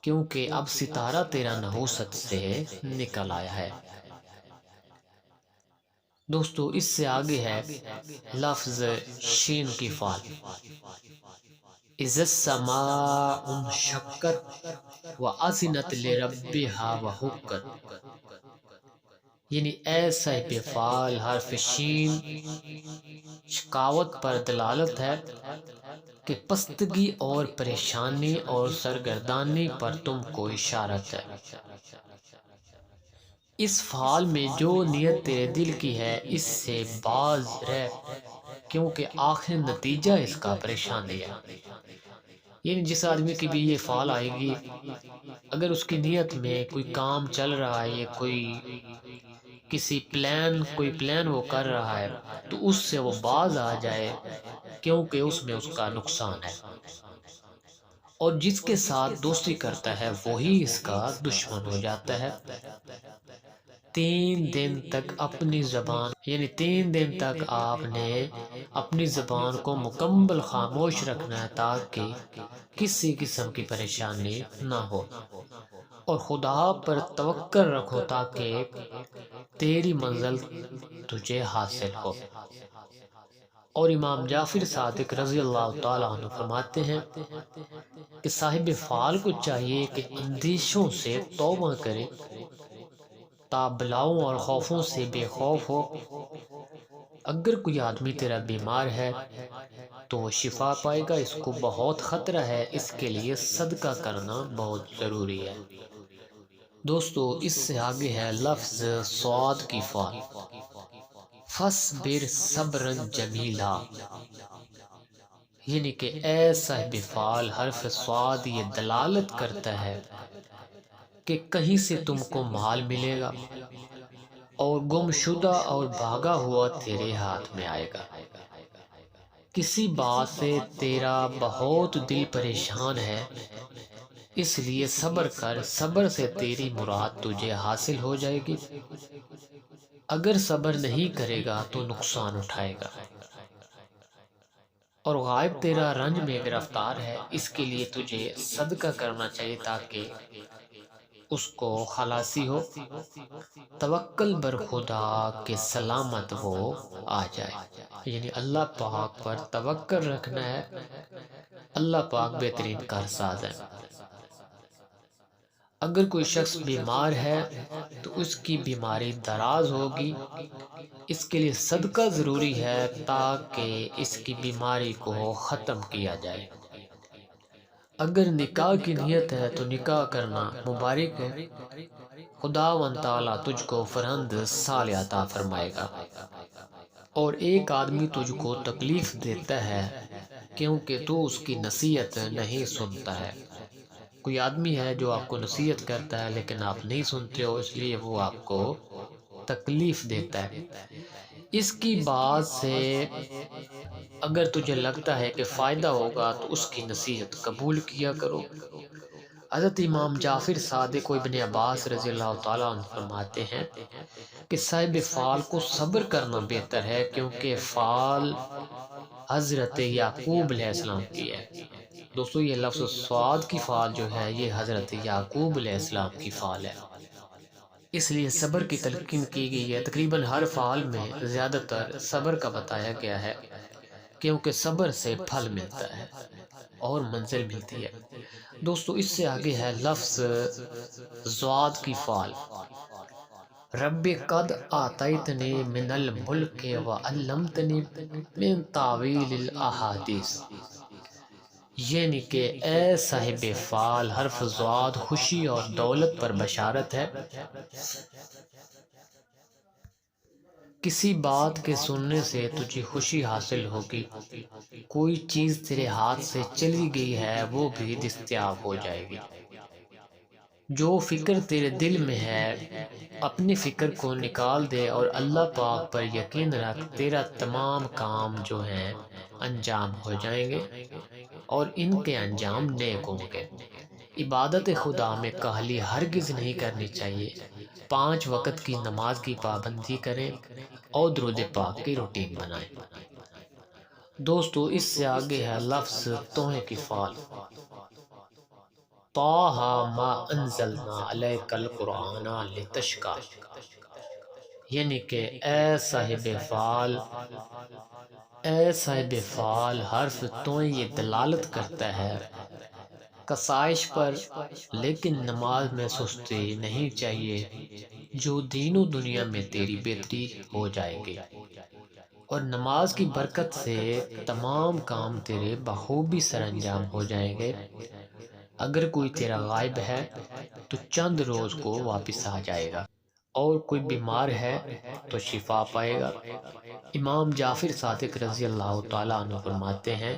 کیونکہ اب ستارہ تیرا نحوست سے نکل آیا ہے۔ دوستو، اس سے آگے ہے لفظ شین کی فعل۔ اذا السماء انشقت واذنت لربها وحقت، یعنی اے صاحب فعال، حرف شین شکاوت پر دلالت ہے کہ پستگی اور پریشانی اور سرگردانی پر تم کو اشارت ہے۔ اس فعال میں جو نیت تیرے دل کی ہے اس سے باز رہ، کیونکہ آخر نتیجہ اس کا پریشانی ہے۔ یعنی جس آدمی کی بھی یہ فعال آئے گی، اگر اس کی نیت میں کوئی کام چل رہا ہے یا کوئی پلان وہ کر رہا ہے تو اس سے وہ باز آ جائے، کیونکہ اس میں اس کا نقصان ہے۔ اور جس کے ساتھ دوستی کرتا ہے وہی اس کا دشمن ہو جاتا ہے۔ 3 دن تک اپنی زبان، یعنی 3 دن تک آپ نے اپنی زبان کو مکمل خاموش رکھنا ہے تاکہ کسی قسم کی پریشانی نہ ہو، اور خدا پر توکل رکھو تاکہ تیری منزل تجھے حاصل ہو۔ اور امام جعفر صادق رضی اللہ تعالیٰ عنہ فرماتے ہیں کہ صاحب فعال کو چاہیے کہ اندیشوں سے توبہ کرے، بلاؤں اور خوفوں سے بے خوف ہو۔ اگر کوئی آدمی تیرا بیمار ہے تو وہ شفا پائے گا، اس کو بہت خطرہ ہے، اس کے لیے صدقہ کرنا بہت ضروری ہے۔ دوستو، اس سے آگے ہے لفظ صاد کی فعل۔ فاصبر صبرا جمیلا، یعنی کہ اے صاحب فعال حرف صاد یہ دلالت کرتا ہے کہ کہیں سے تم کو مال ملے گا اور گم شدہ اور بھاگا ہوا تیرے ہاتھ میں آئے گا۔ کسی بات سے تیرا بہت دل پریشان ہے، اس لیے صبر کر، صبر سے تیری مراد تجھے حاصل ہو جائے گی۔ اگر صبر نہیں کرے گا تو نقصان اٹھائے گا، اور غائب تیرا رنج میں گرفتار ہے، اس کے لیے تجھے صدقہ کرنا چاہیے تاکہ اس کو خلاصی ہو۔ توکل بر خدا کے سلامت وہ آ جائے، یعنی اللہ پاک پر توکل رکھنا ہے۔ اللہ پاک بہترین کارساز ہے۔ اگر کوئی شخص بیمار ہے تو اس کی بیماری دراز ہوگی، اس کے لیے صدقہ ضروری ہے تاکہ اس کی بیماری کو ختم کیا جائے۔ اگر نکاح کی نیت ہے تو نکاح کرنا مبارک ہے، خداوند تعالیٰ تجھ کو فرزند صالح عطا فرمائے گا۔ اور ایک آدمی تجھ کو تکلیف دیتا ہے کیونکہ تو اس کی نصیحت نہیں سنتا ہے۔ کوئی آدمی ہے جو آپ کو نصیحت کرتا ہے لیکن آپ نہیں سنتے ہو، اس لیے وہ آپ کو تکلیف دیتا ہے۔ اس کی بات سے اگر تجھے لگتا ہے کہ فائدہ ہوگا تو اس کی نصیحت قبول کیا کرو۔ حضرت امام جعفر صادق و ابن عباس رضی اللہ تعالیٰ عنہ فرماتے ہیں کہ صاحب فعال کو صبر کرنا بہتر ہے، کیونکہ فعال حضرت یعقوب علیہ السلام کی ہے۔ دوستو یہ لفظ سواد کی فعال جو ہے یہ حضرت یعقوب علیہ السلام کی فعال ہے، اس لیے صبر کی تلقین کی گئی ہے۔ تقریباً ہر فعال میں زیادہ تر صبر کا بتایا گیا ہے، کیونکہ صبر سے پھل ملتا ہے اور منزل ملتی ہے۔ دوستو اس سے آگے ہے لفظ زواد کی فعال۔ رب قد آتیتنی من الملک وعلمتنی من تعویل الاحادیث، یعنی کہ اے صاحب فعال حرف زواد خوشی اور دولت پر بشارت ہے۔ کسی بات کے سننے سے تجھے خوشی حاصل ہوگی، کوئی چیز تیرے ہاتھ سے چلی گئی ہے وہ بھی دستیاب ہو جائے گی۔ جو فکر تیرے دل میں ہے اپنی فکر کو نکال دے اور اللہ پاک پر یقین رکھ، تیرا تمام کام جو ہیں انجام ہو جائیں گے اور ان کے انجام نیک ہوں گے۔ عبادت خدا میں کاہلی ہرگز نہیں کرنی چاہیے۔ 5 وقت کی نماز کی پابندی کریں اور درود پاک کی روٹین بنائیں۔ دوستو اس سے آگے ہے لفظ توہیں کی فعال۔ طٰہ ما انزلنا علیک القرآن لتشقیٰ، یعنی کہ اے صاحب فعال، اے صاحب فعال حرف تویں یہ دلالت کرتا ہے کسائش پر، لیکن نماز میں سستی نہیں چاہیے، جو دین و دنیا میں تیری بہتری ہو جائے گی، اور نماز کی برکت سے تمام کام تیرے بخوبی سر انجام ہو جائیں گے۔ اگر کوئی تیرا غائب ہے تو چند روز کو واپس آ جائے گا، اور کوئی بیمار ہے تو شفا پائے گا۔ امام جعفر صادق رضی اللہ تعالیٰ عنہ فرماتے ہیں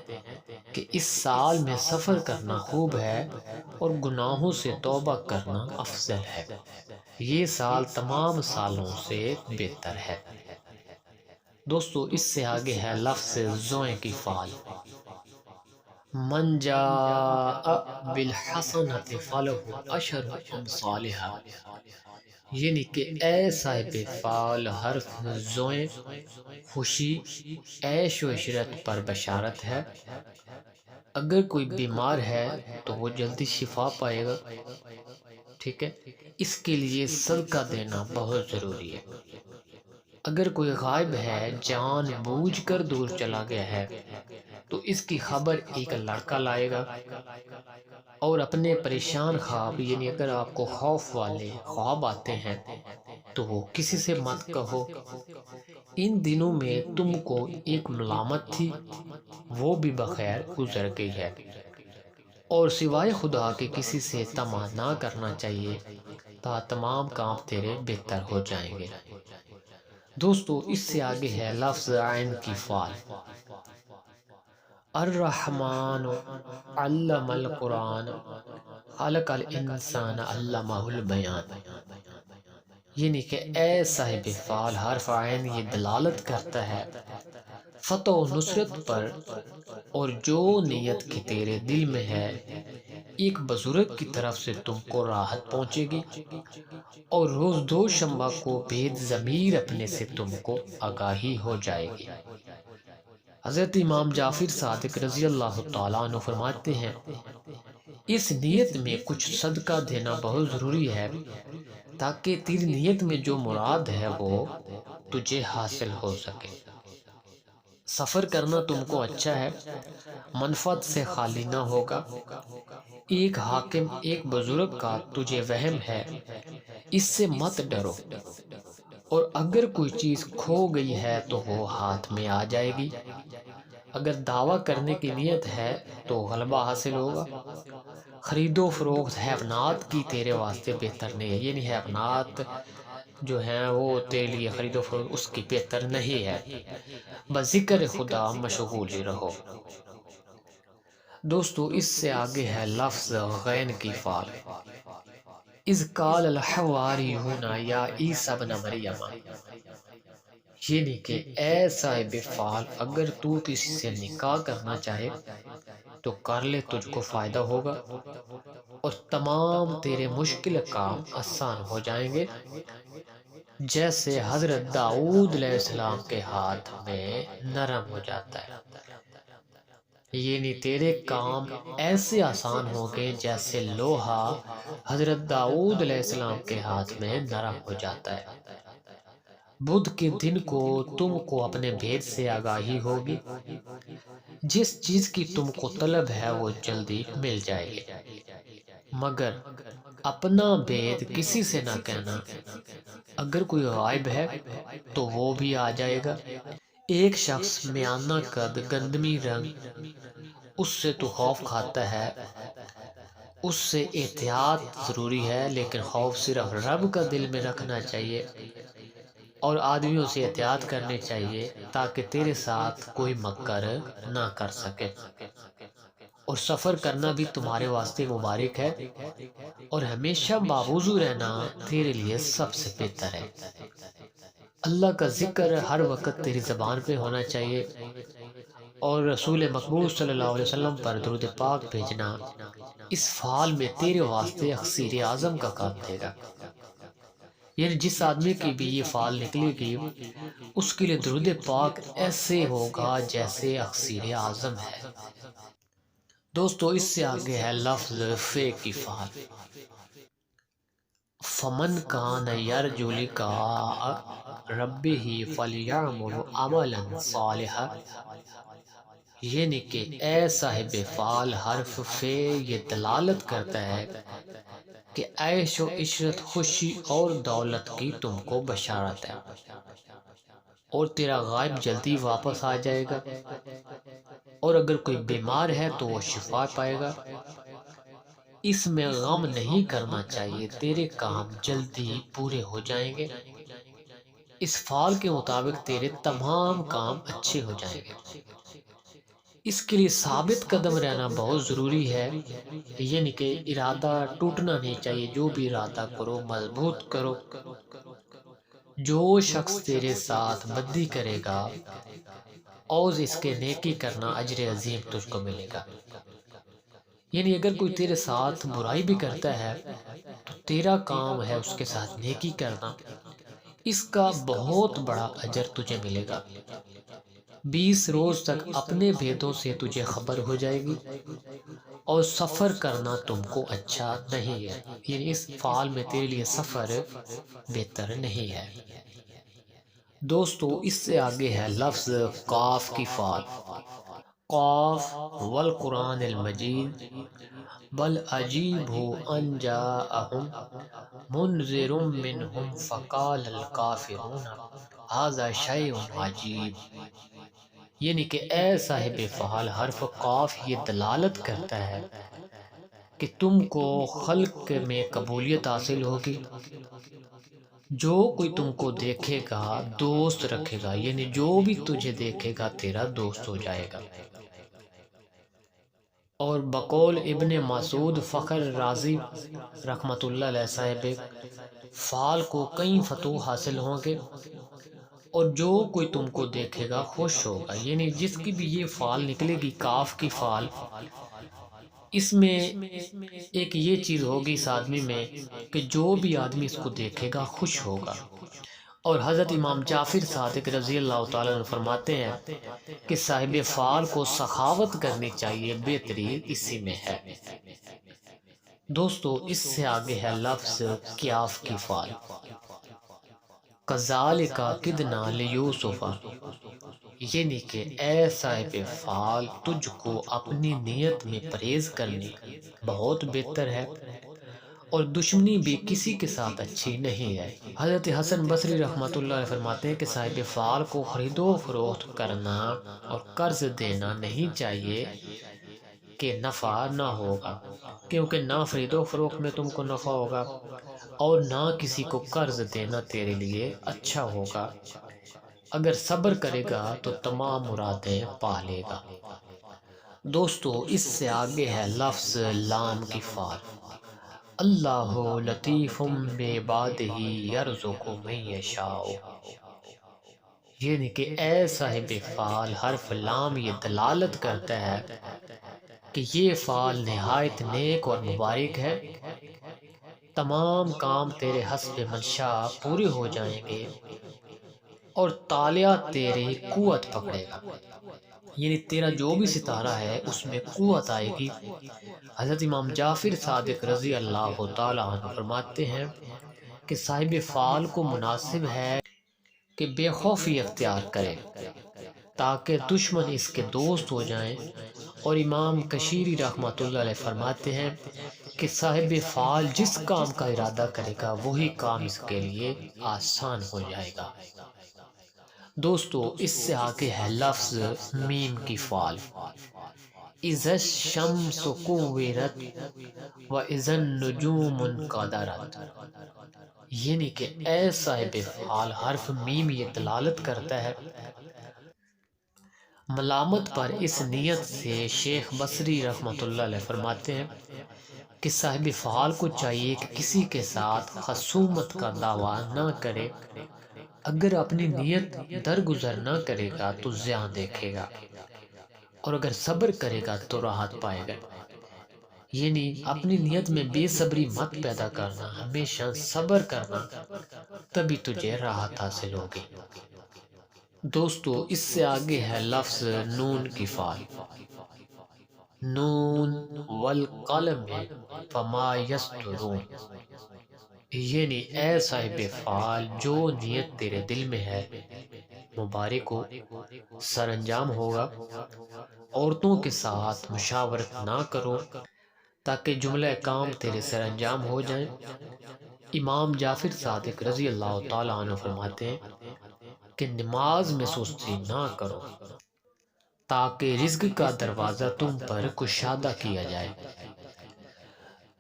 کہ اس سال میں سفر کرنا خوب ہے اور گناہوں سے توبہ کرنا افضل ہے، یہ سال تمام سالوں سے بہتر ہے۔ دوستو اس سے آگے ہے لفظ زوئیں کی فعال۔ من جاء بالحسنۃ فلہ عشر امثالھا، یعنی کہ اے صاحب فعال حرف زوئیں خوشی عیش و عشرت پر بشارت ہے۔ اگر کوئی بیمار ہے تو وہ جلدی شفا پائے گا، ٹھیک ہے، اس کے لیے صدقہ دینا بہت ضروری ہے۔ اگر کوئی غائب ہے جان بوجھ کر دور چلا گیا ہے تو اس کی خبر ایک لڑکا لائے گا، اور اپنے پریشان خواب، یعنی اگر آپ کو خوف والے خواب آتے ہیں تو وہ کسی سے مت کہو۔ ان دنوں میں تم کو ایک ملامت تھی، وہ بھی بخیر گزر گئی ہے، اور سوائے خدا کے کسی سے طمع نہ کرنا چاہیے تا تمام کام تیرے بہتر ہو جائیں گے۔ دوستو اس سے آگے ہے لفظ عین کی فعال۔ الرحمن علم القرآن خلق الانسان علمہ البیان، یعنی کہ اے صاحب فعال حرف عین یہ دلالت کرتا ہے فتح و نصرت پر، اور جو نیت کی تیرے دل میں ہے ایک بزرگ کی طرف سے تم کو راحت پہنچے گی، اور روز دوشنبہ کو بید ضمیر اپنے سے تم کو آگاہی ہو جائے گی۔ حضرت امام جعفر صادق رضی اللہ تعالیٰ عنہ فرماتے ہیں اس نیت میں کچھ صدقہ دینا بہت ضروری ہے تاکہ تیری نیت میں جو مراد ہے وہ تجھے حاصل ہو سکے۔ سفر کرنا تم کو اچھا ہے، منفعت سے خالی نہ ہوگا۔ ایک حاکم ایک بزرگ کا تجھے وہم ہے، اس سے مت ڈرو، اور اگر کوئی چیز کھو گئی ہے تو وہ ہاتھ میں آ جائے گی۔ اگر دعویٰ کرنے کی نیت ہے تو غلبہ حاصل ہوگا۔ خرید و فروخت حیوانات کی تیرے واسطے بہتر نہیں ہے، یعنی حیوانات جو ہیں وہ تیرے لیے خرید و فروخت اس کی بہتر نہیں ہے، بذکر خدا مشغول ہی رہو۔ دوستو اس سے آگے ہے لفظ غین کی فعل، اذ قال الحواریون یا عیسی ابن مریم، یعنی کہ اے صاحب فعال اگر تو کسی سے نکاح کرنا چاہے تو کر لے، تجھ کو فائدہ ہوگا اور تمام تیرے مشکل کام آسان ہو جائیں گے، جیسے حضرت داؤد علیہ السلام کے ہاتھ میں نرم ہو جاتا ہے، یعنی تیرے کام ایسے آسان ہوں گے جیسے لوہا حضرت داؤد علیہ السلام کے ہاتھ میں نرم ہو جاتا ہے۔ بدھ کے دن کو تم کو اپنے بھید سے آگاہی ہوگی، جس چیز کی تم کو طلب ہے وہ جلدی مل جائے گی، مگر اپنا بھید کسی سے نہ کہنا، اگر کوئی غائب ہے تو وہ بھی آ جائے گا۔ ایک شخص میانہ قد گندمی رنگ، اس سے تو خوف کھاتا ہے، اس سے احتیاط ضروری ہے، لیکن خوف صرف رب کا دل میں رکھنا چاہیے اور آدمیوں سے احتیاط کرنی چاہیے تاکہ تیرے ساتھ کوئی مکر نہ کر سکے۔ اور سفر کرنا بھی تمہارے واسطے مبارک ہے، اور ہمیشہ باوضو رہنا تیرے لیے سب سے بہتر ہے۔ اللہ کا ذکر ہر وقت تیری زبان پہ ہونا چاہیے، اور رسول مقبول صلی اللہ علیہ وسلم پر درود پاک بھیجنا اس فعال میں تیرے واسطے اکسیر اعظم کا کام دے گا، یعنی جس آدمی کی بھی یہ فعال نکلے گی اس کے لیے درود پاک ایسے ہوگا جیسے اکسیر اعظم ہے۔ دوستو اس سے آگے ہے لفظ فے کی فعال، فمن کان یرجو لقاء ربہ فلیعمل عملا صالحا، یعنی کہ اے صاحب فعال حرف فے یہ دلالت کرتا ہے کہ عیش و عشرت، خوشی اور دولت کی تم کو بشارت ہے، اور تیرا غائب جلدی واپس آ جائے گا، اور اگر کوئی بیمار ہے تو وہ شفا پائے گا۔ اس میں غم نہیں کرنا چاہیے، تیرے کام جلدی پورے ہو جائیں گے، اس فعال کے مطابق تیرے تمام کام اچھے ہو جائیں گے۔ اس کے لیے ثابت قدم رہنا بہت ضروری ہے، یعنی کہ ارادہ ٹوٹنا نہیں چاہیے، جو بھی ارادہ کرو مضبوط کرو۔ جو شخص تیرے ساتھ بدی کرے گا اور اس کے نیکی کرنا اجر عظیم تجھ کو ملے گا، یعنی اگر کوئی تیرے ساتھ برائی بھی کرتا ہے تو تیرا کام ہے اس کے ساتھ نیکی کرنا، اس کا بہت بڑا اجر تجھے ملے گا۔ 20 روز تک اپنے بھیدوں سے تجھے خبر ہو جائے گی، اور سفر کرنا تم کو اچھا نہیں ہے، یعنی اس فعال میں تیرے لیے سفر بہتر نہیں ہے۔ دوستو اس سے آگے ہے لفظ قاف کی فعال، قاف والقرآن المجید بل عجیبوا ان جاءہم منذر منہم فقال الکافرون ھذا شیء عجیب، یعنی کہ اے صاحب فعال حرف قاف یہ دلالت کرتا ہے کہ تم کو خلق میں قبولیت حاصل ہوگی، جو کوئی تم کو دیکھے گا دوست رکھے گا، یعنی جو بھی تجھے دیکھے گا تیرا دوست ہو جائے گا۔ اور بقول ابن مسعود فخر رازی رحمۃ اللہ علیہ صاحب فال کو کئی فتوح حاصل ہوں گے، اور جو کوئی تم کو دیکھے گا خوش ہوگا، یعنی جس کی بھی یہ فال نکلے گی کاف کی فال، اس میں ایک یہ چیز ہوگی اس آدمی میں کہ جو بھی آدمی اس کو دیکھے گا خوش ہوگا۔ اور حضرت امام جعفر صادق رضی اللہ تعالیٰ عنہ فرماتے ہیں کہ صاحب فال کو سخاوت کرنی چاہیے، بہترین اسی میں ہے۔ دوستو اس سے آگے ہے لفظ کیاف کی فال، کذالک کدنا لیوسف، یعنی کہ اے صاحب فال تجھ کو اپنی نیت میں پرہیز کرنی بہت بہتر ہے، اور دشمنی بھی کسی کے ساتھ اچھی نہیں ہے۔ حضرت حسن بصری رحمۃ اللہ علیہ فرماتے ہیں کہ صاحب فال کو خرید و فروخت کرنا اور قرض دینا نہیں چاہیے کہ نفع نہ ہوگا، کیونکہ نہ خرید و فروخت میں تم کو نفع ہوگا اور نہ کسی کو قرض دینا تیرے لیے اچھا ہوگا۔ اگر صبر کرے گا تو تمام مرادیں پا لے گا۔ دوستو اس سے آگے ہے لفظ لام کی فال، اللہ لطیف بعبادہ یرزق من یشاء، یعنی کہ اے صاحب فال حرف لام یہ دلالت کرتا ہے کہ یہ فال نہایت نیک اور مبارک ہے، تمام کام تیرے حسب منشا پورے ہو جائیں گے اور تالیہ تیری قوت پکڑے گا، یعنی تیرا جو بھی ستارہ ہے اس میں قوت آئے گی۔ حضرت امام جعفر صادق رضی اللہ تعالیٰ عنہ فرماتے ہیں کہ صاحب فال کو مناسب ہے کہ بے خوفی اختیار کرے تاکہ دشمن اس کے دوست ہو جائیں، اور امام کشیری رحمۃ اللہ علیہ فرماتے ہیں کہ صاحب فال جس کام کا ارادہ کرے گا وہی کام اس کے لیے آسان ہو جائے گا۔ دوستو اس سے آگے ہے لفظ میم کی فال، اذا الشمس کورت واذا النجوم انکدرت، یعنی کہ اے صاحب فال حرف میم یہ دلالت کرتا ہے ملامت پر۔ اس نیت سے شیخ بصری رحمۃ اللہ علیہ فرماتے ہیں کہ صاحب فعال کو چاہیے کہ کسی کے ساتھ خصومت کا دعویٰ نہ کرے، اگر اپنی نیت درگزر نہ کرے گا تو زیاں دیکھے گا، اور اگر صبر کرے گا تو راحت پائے گا، یعنی اپنی نیت میں بے صبری مت پیدا کرنا، ہمیشہ صبر کرنا، تبھی تجھے راحت حاصل ہوگی۔ دوستو اس سے آگے ہے لفظ نون کی فال، نون والقلم فما یسطرون، یعنی اے صاحب فعال جو نیت تیرے دل میں ہے مبارک ہو، سر انجام ہوگا۔ عورتوں کے ساتھ مشاورت نہ کرو تاکہ جملہ کام تیرے سر انجام ہو جائیں۔ امام جعفر صادق رضی اللہ تعالیٰ عنہ فرماتے ہیں کہ نماز میں سستی نہ کرو تاکہ رزق کا دروازہ تم پر کشادہ کیا جائے۔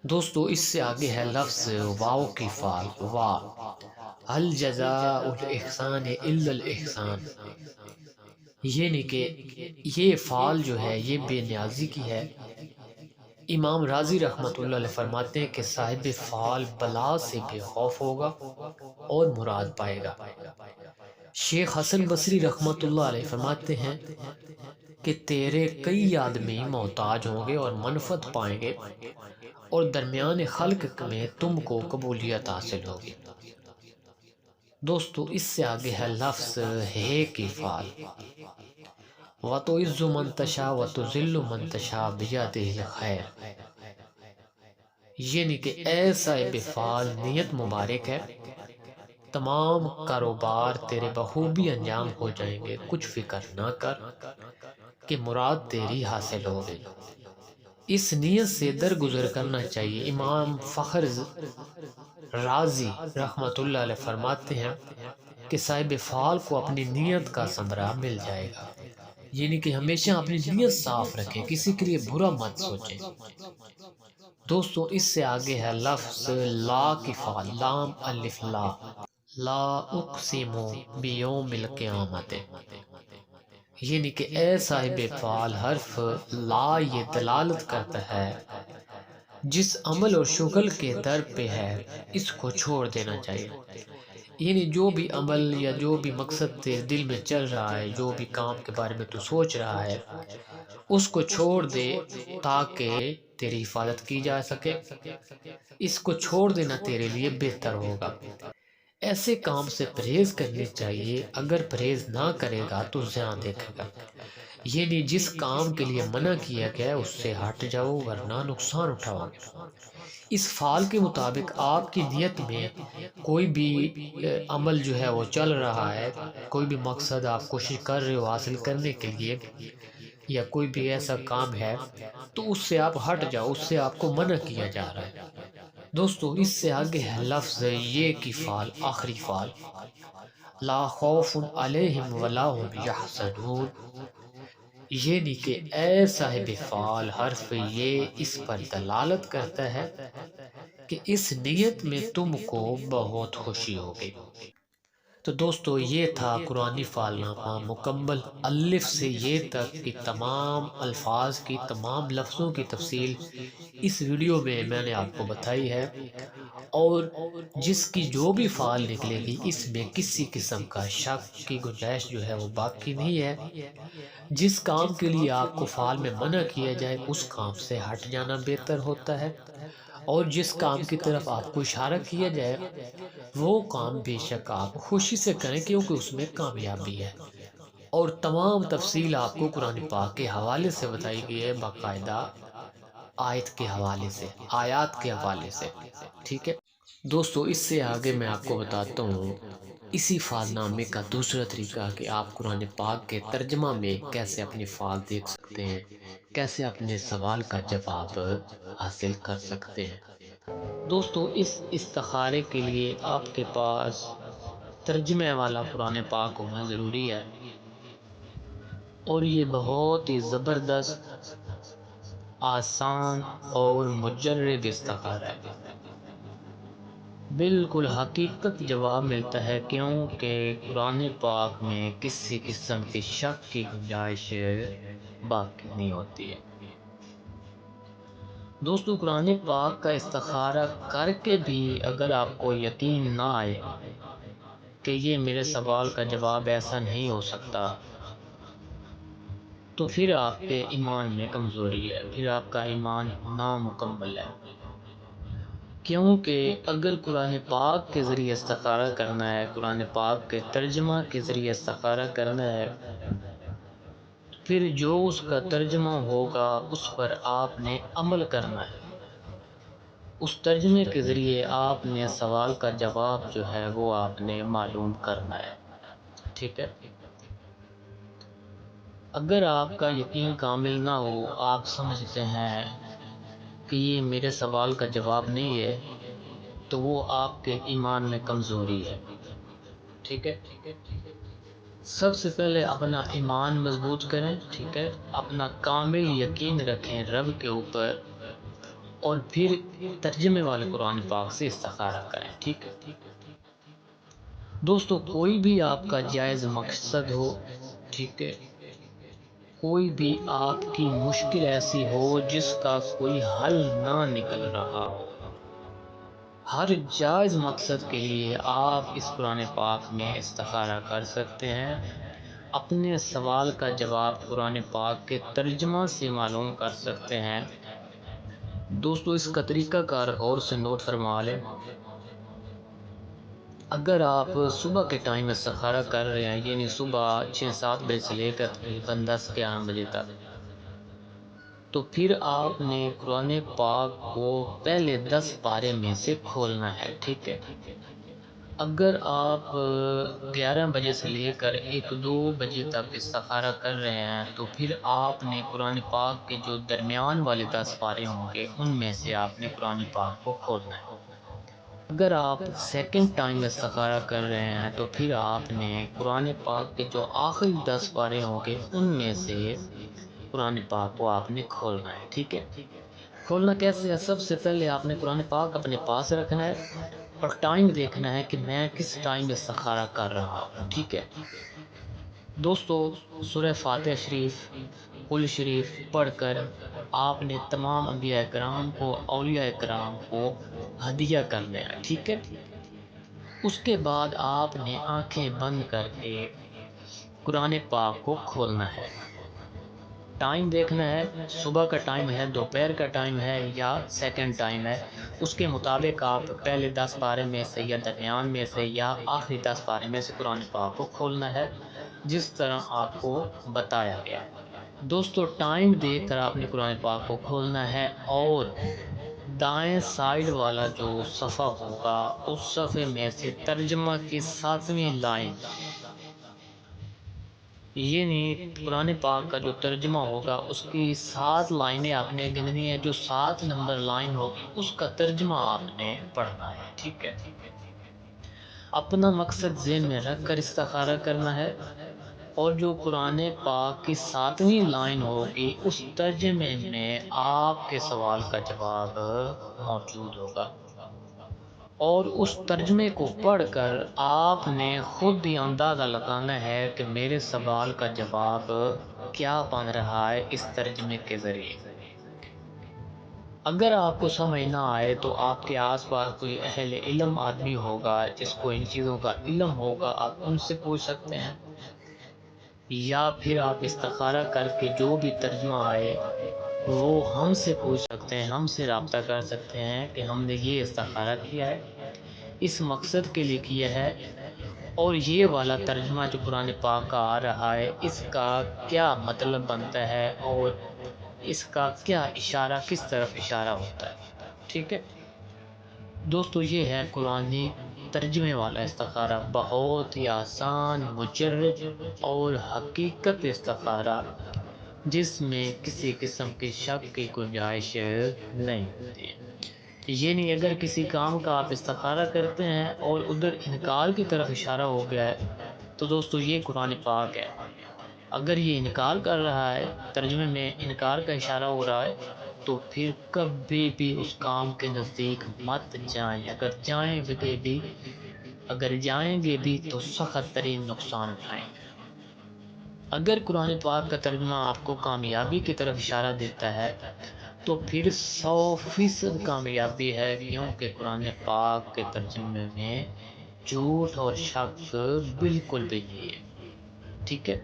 دوستو اس سے آگے ہے لفظ واو کی فال، وا، هل جزاء الاحسان الا الاحسان، یعنی کہ یہ فال جو ہے یہ بے نیازی کی ہے۔ امام راضی رحمۃ اللہ علیہ فرماتے ہیں کہ صاحب فال بلا سے بے خوف ہوگا اور مراد پائے گا۔ شیخ حسن بصری رحمۃ اللہ علیہ فرماتے ہیں کہ تیرے کئی آدمی محتاج ہوں گے اور منفعت پائیں گے، اور درمیان خلق میں تم کو قبولیت حاصل ہوگی۔ دوستو اس سے آگے ہے لفظ ہے کی فال، وَتُعِزُّ مَن تَشَاءُ وَتُذِلُّ مَن تَشَاءُ بِیَدِهِ الْخَیرُ، یعنی کہ اے صاحب فال نیت مبارک ہے، تمام کاروبار تیرے بخوبی انجام ہو جائیں گے، کچھ فکر نہ کر کہ مراد تیری حاصل ہو گئی۔ اس نیت سے درگزر کرنا چاہیے۔ امام فخر رازی رحمۃ اللہ علیہ فرماتے ہیں کہ صاحب فعال کو اپنی نیت کا ثمرہ مل جائے گا، یعنی کہ ہمیشہ اپنی نیت صاف رکھیں، کسی کے لیے برا مت سوچیں۔ دوستو اس سے آگے ہے لفظ لا کی فعال، لام الف لا، لا اقسم بیوم القیامت، یعنی کہ اے صاحب فعال حرف لا یہ دلالت کرتا ہے جس عمل اور شغل کے در پہ ہے اس کو چھوڑ دینا چاہیے. یعنی جو بھی عمل یا جو بھی مقصد تیرے دل میں چل رہا ہے، جو بھی کام کے بارے میں تو سوچ رہا ہے، اس کو چھوڑ دے تاکہ تیری حفاظت کی جا سکے. اس کو چھوڑ دینا تیرے لیے بہتر ہوگا. ایسے کام سے پرہیز کرنی چاہیے. اگر پرہیز نہ کرے گا تو زیاں دیکھے گا. یعنی جس کام کے لیے منع کیا گیا اس سے ہٹ جاؤ ورنہ نقصان اٹھاؤ گے. اس فعل کے مطابق آپ کی نیت میں کوئی بھی عمل جو ہے وہ چل رہا ہے، کوئی بھی مقصد آپ کوشش کر رہے ہو حاصل کرنے کے لیے، یا کوئی بھی ایسا کام ہے تو اس سے آپ ہٹ جاؤ، اس سے آپ کو منع کیا جا رہا ہے. دوستو اس سے آگے ہے لفظ یہ کی فعل، آخری فعل لا خوف علیہم ولا هم یحزنون. یعنی کہ اے صاحب فعال حرف یہ اس پر دلالت کرتا ہے کہ اس نیت میں تم کو بہت خوشی ہوگی. تو دوستو یہ تھا قرآنی فعال نامہ مکمل الف سے یہ تک کی تمام الفاظ کی، تمام لفظوں کی تفصیل اس ویڈیو میں نے آپ کو بتائی ہے. اور جس کی جو بھی فعال نکلے گی اس میں کسی قسم کا شک کی گنجائش جو ہے وہ باقی نہیں ہے. جس کام کے لیے آپ کو فعال میں منع کیا جائے اس کام سے ہٹ جانا بہتر ہوتا ہے، اور جس کام کی طرف آپ کو اشارہ کیا جائے وہ کام بے شک آپ خوشی سے کریں کیونکہ اس میں کامیابی ہے. اور تمام تفصیل آپ کو قرآن پاک کے حوالے سے بتائی گئی ہے، باقاعدہ آیت کے حوالے سے، آیات کے حوالے سے. ٹھیک ہے دوستو، اس سے آگے میں آپ کو بتاتا ہوں اسی فعال نامے کا دوسرا طریقہ کہ آپ قرآن پاک کے ترجمہ میں کیسے اپنی فعال دیکھ سکتے ہیں، کیسے اپنے سوال کا جواب حاصل کر سکتے ہیں. دوستو اس استخارے کے لیے آپ کے پاس ترجمے والا قرآن پاک ہونا ضروری ہے، اور یہ بہت ہی زبردست، آسان اور مجرب استخارہ ہے. بالکل حقیقت جواب ملتا ہے کیونکہ قرآن پاک میں کسی قسم کی شک کی گنجائش باقی نہیں ہوتی ہے. دوستو قرآن پاک کا استخارہ کر کے بھی اگر آپ کو یقین نہ آئے کہ یہ میرے سوال کا جواب ایسا نہیں ہو سکتا، تو پھر آپ کے ایمان میں کمزوری ہے، پھر آپ کا ایمان نامکمل ہے. کیونکہ اگر قرآن پاک کے ذریعے استخارہ کرنا ہے، قرآن پاک کے ترجمہ کے ذریعے استخارہ کرنا ہے، پھر جو اس کا ترجمہ ہوگا اس پر آپ نے عمل کرنا ہے. اس ترجمے کے ذریعے آپ نے سوال کا جواب جو ہے وہ آپ نے معلوم کرنا ہے. ٹھیک ہے، اگر آپ کا یقین کامل نہ ہو، آپ سمجھتے ہیں کہ یہ میرے سوال کا جواب نہیں ہے، تو وہ آپ کے ایمان میں کمزوری ہے. ٹھیک ہے، سب سے پہلے اپنا ایمان مضبوط کریں. ٹھیک ہے، اپنا کامل یقین رکھیں رب کے اوپر، اور پھر ترجمے والے قرآن پاک سے استخارہ کریں. ٹھیک ہے دوستو، کوئی بھی آپ کا جائز مقصد ہو، ٹھیک ہے، کوئی بھی آپ کی مشکل ایسی ہو جس کا کوئی حل نہ نکل رہا ہو، ہر جائز مقصد کے لیے آپ اس قرآن پاک میں استخارہ کر سکتے ہیں. اپنے سوال کا جواب قرآن پاک کے ترجمہ سے معلوم کر سکتے ہیں. دوستو اس کا طریقہ کار اور سے نوٹ فرما لیں. اگر آپ صبح کے ٹائم استخارہ کر رہے ہیں، یعنی صبح 6-7 بجے سے لے کر تقریباً 10-11 بجے تک، تو پھر آپ نے قرآن پاک کو پہلے 10 پارے میں سے کھولنا ہے. ٹھیک ہے، اگر آپ 11 بجے سے لے کر 1-2 بجے تک استخارہ کر رہے ہیں تو پھر آپ نے قرآن پاک کے جو درمیان والے 10 پارے ہوں گے ان میں سے آپ نے قرآن پاک کو کھولنا ہے. اگر آپ سیکنڈ ٹائم استخارہ کر رہے ہیں تو پھر آپ نے قرآن پاک کے جو آخری 10 پارے ہوں گے ان میں سے قرآن پاک کو آپ نے کھولنا ہے. ٹھیک ہے، کھولنا کیسے ہے؟ سب سے پہلے آپ نے قرآن پاک اپنے پاس رکھنا ہے اور ٹائم دیکھنا ہے کہ میں کس ٹائم استخارہ کر رہا ہوں. ٹھیک ہے، دوستو سورہ فاتحہ شریف، قل شریف پڑھ کر آپ نے تمام انبیاء کرام کو، اولیاء کرام کو ہدیہ کرنا ہے، ٹھیک ہے؟ اس کے بعد آپ نے آنکھیں بند کر کے قرآن پاک کو کھولنا ہے، ٹائم دیکھنا ہے، صبح کا ٹائم ہے، دوپہر کا ٹائم ہے یا سیکنڈ ٹائم ہے، اس کے مطابق آپ پہلے 10 پارے میں سے یا درمیان میں سے یا آخری 10 پارے میں سے قرآن پاک کو کھولنا ہے، جس طرح آپ کو بتایا گیا ہے۔ دوستو ٹائم دیکھ کر آپ نے قرآن پاک کو کھولنا ہے، اور دائیں سائیڈ والا جو صفحہ ہوگا اس صفحے میں سے ترجمہ کی 7ویں لائن، یہ نہیں، قرآن پاک کا جو ترجمہ ہوگا اس کی 7 لائنیں آپ نے گننی ہے، جو 7 نمبر لائن ہوگی اس کا ترجمہ آپ نے پڑھنا ہے، ٹھیک ہے؟ اپنا مقصد ذہن میں رکھ کر استخارہ کرنا ہے، اور جو قرآن پاک کی 7ویں لائن ہوگی اس ترجمے میں آپ کے سوال کا جواب موجود ہوگا، اور اس ترجمے کو پڑھ کر آپ نے خود ہی اندازہ لگانا ہے کہ میرے سوال کا جواب کیا بن رہا ہے اس ترجمے کے ذریعے۔ اگر آپ کو سمجھ نہ آئے تو آپ کے آس پاس کوئی اہل علم آدمی ہوگا جس کو ان چیزوں کا علم ہوگا، آپ ان سے پوچھ سکتے ہیں، یا پھر آپ استخارہ کر کے جو بھی ترجمہ آئے وہ ہم سے پوچھ سکتے ہیں، ہم سے رابطہ کر سکتے ہیں کہ ہم نے یہ استخارہ کیا ہے، اس مقصد کے لیے کیا ہے، اور یہ والا ترجمہ جو قرآن پاک کا آ رہا ہے اس کا کیا مطلب بنتا ہے، اور اس کا کیا اشارہ، کس طرف اشارہ ہوتا ہے، ٹھیک ہے؟ دوستو یہ ہے قرآنی ترجمے والا استخارہ، بہت ہی آسان، مجرد اور حقیقت استخارہ، جس میں کسی قسم کی شک کی گنجائش نہیں ہوتی ہے۔ یہ نہیں، اگر کسی کام کا آپ استخارہ کرتے ہیں اور ادھر انکار کی طرف اشارہ ہو گیا ہے تو دوستو یہ قرآن پاک ہے، اگر یہ انکار کر رہا ہے، ترجمے میں انکار کا اشارہ ہو رہا ہے، تو پھر کبھی بھی اس کام کے نزدیک مت جائیں، اگر جائیں گے بھی تو سخت ترین نقصان اٹھائیں گے۔ اگر قرآن پاک کا ترجمہ آپ کو کامیابی کی طرف اشارہ دیتا ہے تو پھر 100% کامیابی ہے، کیونکہ قرآن پاک کے ترجمے میں جھوٹ اور شک بالکل بھی نہیں ہے، ٹھیک ہے؟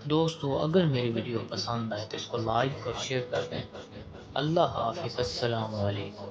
دوستو اگر میری ویڈیو پسند آئے تو اس کو لائک اور شیئر کر دیں۔ اللہ حافظ، السلام علیکم۔